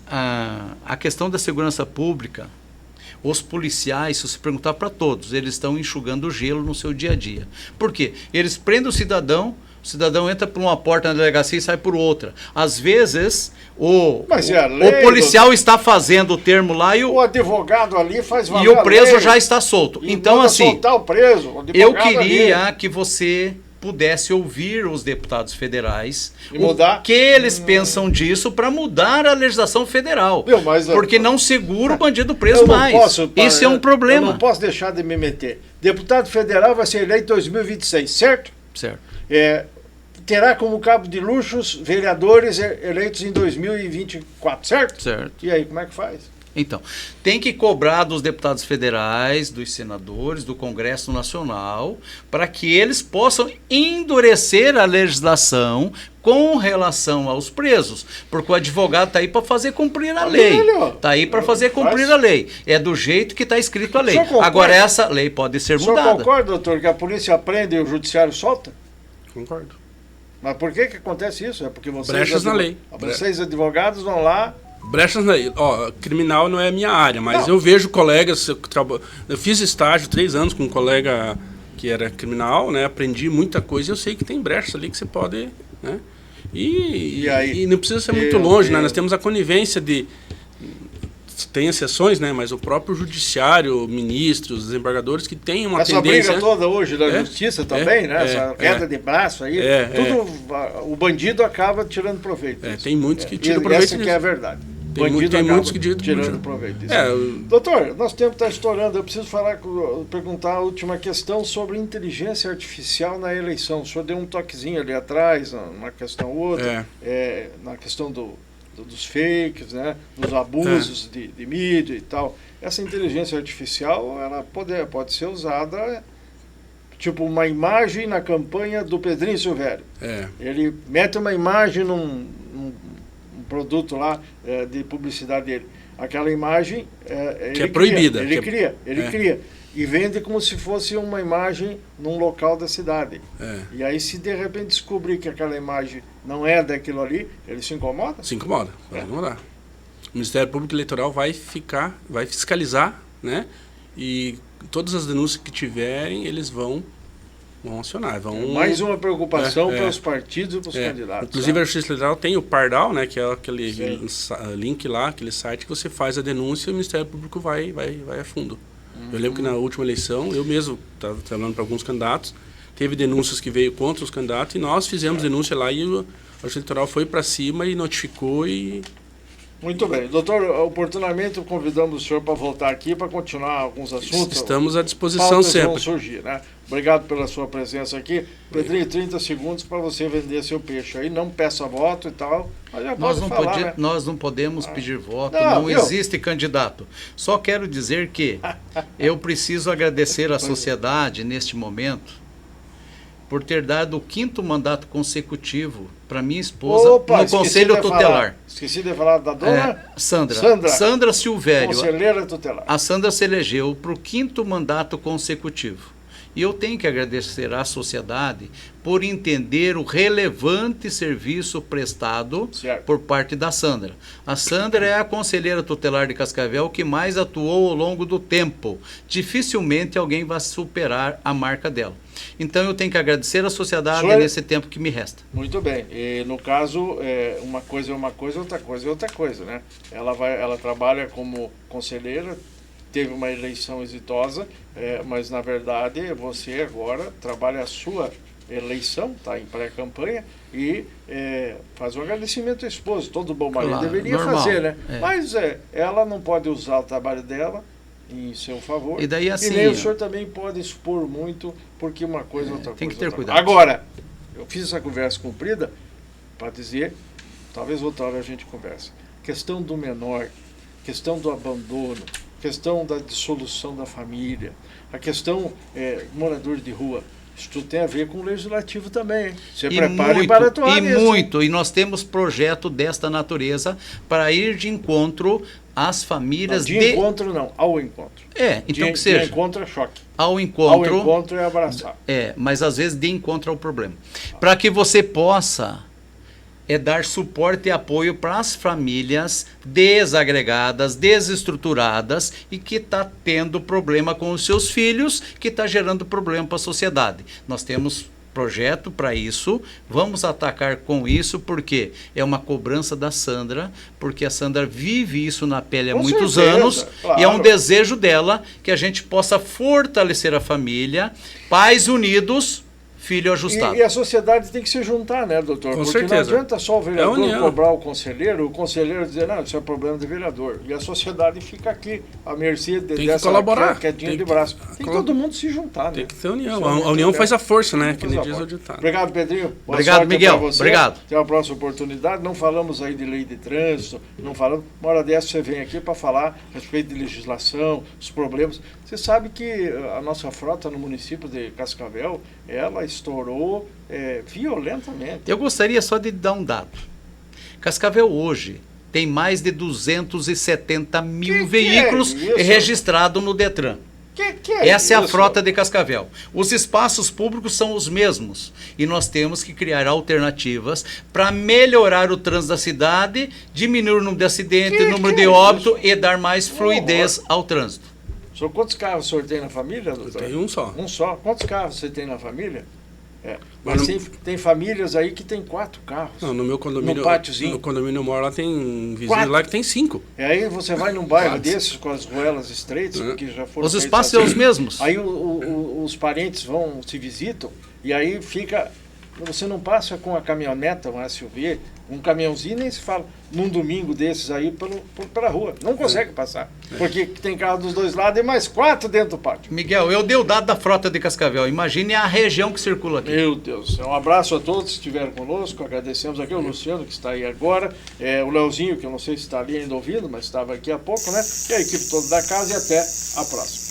A questão da segurança pública, os policiais, se você perguntar para todos, eles estão enxugando gelo no seu dia a dia. Por quê? Eles prendem o cidadão entra por uma porta na delegacia e sai por outra. Às vezes, o policial está fazendo o termo lá e o advogado ali faz valer e o preso já está solto. Então, assim, soltar o preso, eu queria que você pudesse ouvir os deputados federais o que eles pensam disso para mudar a legislação federal. Porque não segura o bandido preso mais. Isso é um problema. Eu não posso deixar de me meter. Deputado federal vai ser eleito em 2026, certo? Certo. Terá como cabo de luxos vereadores eleitos em 2024, certo? Certo. E aí, como é que faz? Então, tem que cobrar dos deputados federais, dos senadores, do Congresso Nacional, para que eles possam endurecer a legislação com relação aos presos. Porque o advogado está aí para fazer cumprir a lei. Está aí para fazer cumprir a lei. É do jeito que está escrito a lei. Agora, essa lei pode ser mudada. O senhor concorda, doutor, que a polícia prende e o judiciário solta? Concordo. Mas por que acontece isso? É porque brechas na lei. Vocês, advogados, vão lá... Brechas na lei. Criminal não é a minha área, mas eu vejo colegas... Eu fiz estágio 3 anos com um colega que era criminal, né? Aprendi muita coisa e eu sei que tem brechas ali que você pode... Né? E não precisa ser muito longe, né? Nós temos a conivência de... Tem exceções, né? Mas o próprio judiciário, ministros, desembargadores que têm uma tendência... Essa briga toda hoje da justiça também, né? Essa queda de braço aí, o bandido acaba tirando proveito disso. Tem muitos que tiram proveito disso. Essa que é a verdade. Tem muitos que tirando proveito disso. Doutor, nosso tempo está estourando. Eu preciso perguntar a última questão sobre inteligência artificial na eleição. O senhor deu um toquezinho ali atrás, numa questão ou outra, na questão do dos fakes, né? Dos abusos de mídia e tal. Essa inteligência artificial, ela pode ser usada, tipo uma imagem na campanha do Pedrinho Silvério. Ele mete uma imagem num produto lá de publicidade dele. Aquela imagem que é proibida. Ele cria. E vende como se fosse uma imagem num local da cidade. E aí, se de repente descobrir que aquela imagem não é daquilo ali, ele se incomoda? Se incomoda, vai incomodar. O Ministério Público Eleitoral vai fiscalizar, né? E todas as denúncias que tiverem, eles vão acionar. Mais uma preocupação para os partidos e para os candidatos. Inclusive, a Justiça Eleitoral tem o Pardal, né? Que é aquele link lá, aquele site que você faz a denúncia e o Ministério Público vai a fundo. Eu lembro que na última eleição, eu mesmo estava trabalhando para alguns candidatos, teve denúncias que veio contra os candidatos e nós fizemos denúncia lá e a Justiça Eleitoral foi para cima e notificou e... Muito bem. Doutor, oportunamente convidamos o senhor para voltar aqui para continuar alguns assuntos. Estamos à disposição sempre. Vão surgir, né? Obrigado pela sua presença aqui. Pedrinho, 30 segundos para você vender seu peixe aí. Não peça voto e tal. Mas já né? Nós não podemos pedir voto, não existe candidato. Só quero dizer que eu preciso agradecer à sociedade neste momento por ter dado o 5º mandato consecutivo para minha esposa no Conselho Tutelar. Esqueci de falar da dona? Sandra Silvério. Conselheira tutelar. A Sandra se elegeu para o 5º mandato consecutivo. E eu tenho que agradecer à sociedade por entender o relevante serviço prestado por parte da Sandra. A Sandra é a conselheira tutelar de Cascavel que mais atuou ao longo do tempo. Dificilmente alguém vai superar a marca dela. Então eu tenho que agradecer à sociedade nesse tempo que me resta. Muito bem. E no caso, uma coisa é uma coisa, outra coisa é outra coisa, né? Ela trabalha como conselheira, teve uma eleição exitosa, mas na verdade você agora trabalha a sua eleição, está em pré-campanha e faz um agradecimento ao esposo. Todo bom marido deveria fazer, né? Mas ela não pode usar o trabalho dela em seu favor. E daí assim, e nem o senhor também pode expor muito, porque uma coisa outra coisa. Tem que ter cuidado. Agora, eu fiz essa conversa comprida para dizer, talvez outra hora a gente converse. Questão do menor, questão do abandono, questão da dissolução da família, a questão morador de rua. Isso tudo tem a ver com o legislativo também. Se prepare para atuar nisso. E nós temos projeto desta natureza para ir de encontro às famílias... Não, encontro não, ao encontro. Então que seja. De encontro é choque. Ao encontro é abraçar. Mas às vezes de encontro ao problema. Para que você possa... dar suporte e apoio para as famílias desagregadas, desestruturadas e que está tendo problema com os seus filhos, que está gerando problema para a sociedade. Nós temos projeto para isso, vamos atacar com isso, porque é uma cobrança da Sandra, porque a Sandra vive isso na pele há muitos anos, claro. E é um desejo dela que a gente possa fortalecer a família, pais unidos, filho ajustado. E a sociedade tem que se juntar, né, doutor? Com Porque certeza. Não adianta só o vereador cobrar o conselheiro dizer, não, isso é problema do vereador. E a sociedade fica aqui, à mercê dessa quedinha de braço. Tem que todo mundo se juntar, né? Tem que ter união. A união faz a força, né? Que nem diz o ditado. Obrigado, Pedrinho. Obrigado, Miguel. Obrigado. Até a próxima oportunidade. Não falamos aí de lei de trânsito, não falamos. Uma hora dessa você vem aqui para falar a respeito de legislação, os problemas. Você sabe que a nossa frota no município de Cascavel, ela estourou violentamente. Eu gostaria só de dar um dado. Cascavel hoje tem mais de 270 mil veículos registrados no Detran. Essa é a frota de Cascavel. Os espaços públicos são os mesmos. E nós temos que criar alternativas para melhorar o trânsito da cidade, diminuir o número de acidentes, o número de óbito e dar mais fluidez ao trânsito. Senhor, quantos carros o senhor tem na família, doutor? Eu tenho um só. Um só? Quantos carros você tem na família? Mas tem famílias aí que tem 4 carros. Não, no meu condomínio. No pátiozinho. No condomínio eu moro lá, tem um vizinho lá que tem 5. E aí você vai num bairro desses com as ruelas estreitas, porque já foram. Os espaços são os mesmos. Aí os parentes vão, se visitam, e aí fica. Você não passa com a caminhoneta, uma SUV, Um caminhãozinho nem se fala. Num domingo desses aí pela rua. Não consegue passar. Porque tem carro dos dois lados e mais 4 dentro do pátio. Miguel, eu dei o dado da frota de Cascavel. Imagine a região que circula aqui. Meu Deus. Um abraço a todos que estiveram conosco. Agradecemos aqui o Luciano, que está aí agora. O Leozinho, que eu não sei se está ali ainda ouvindo, mas estava aqui há pouco, né? E a equipe toda da casa e até a próxima.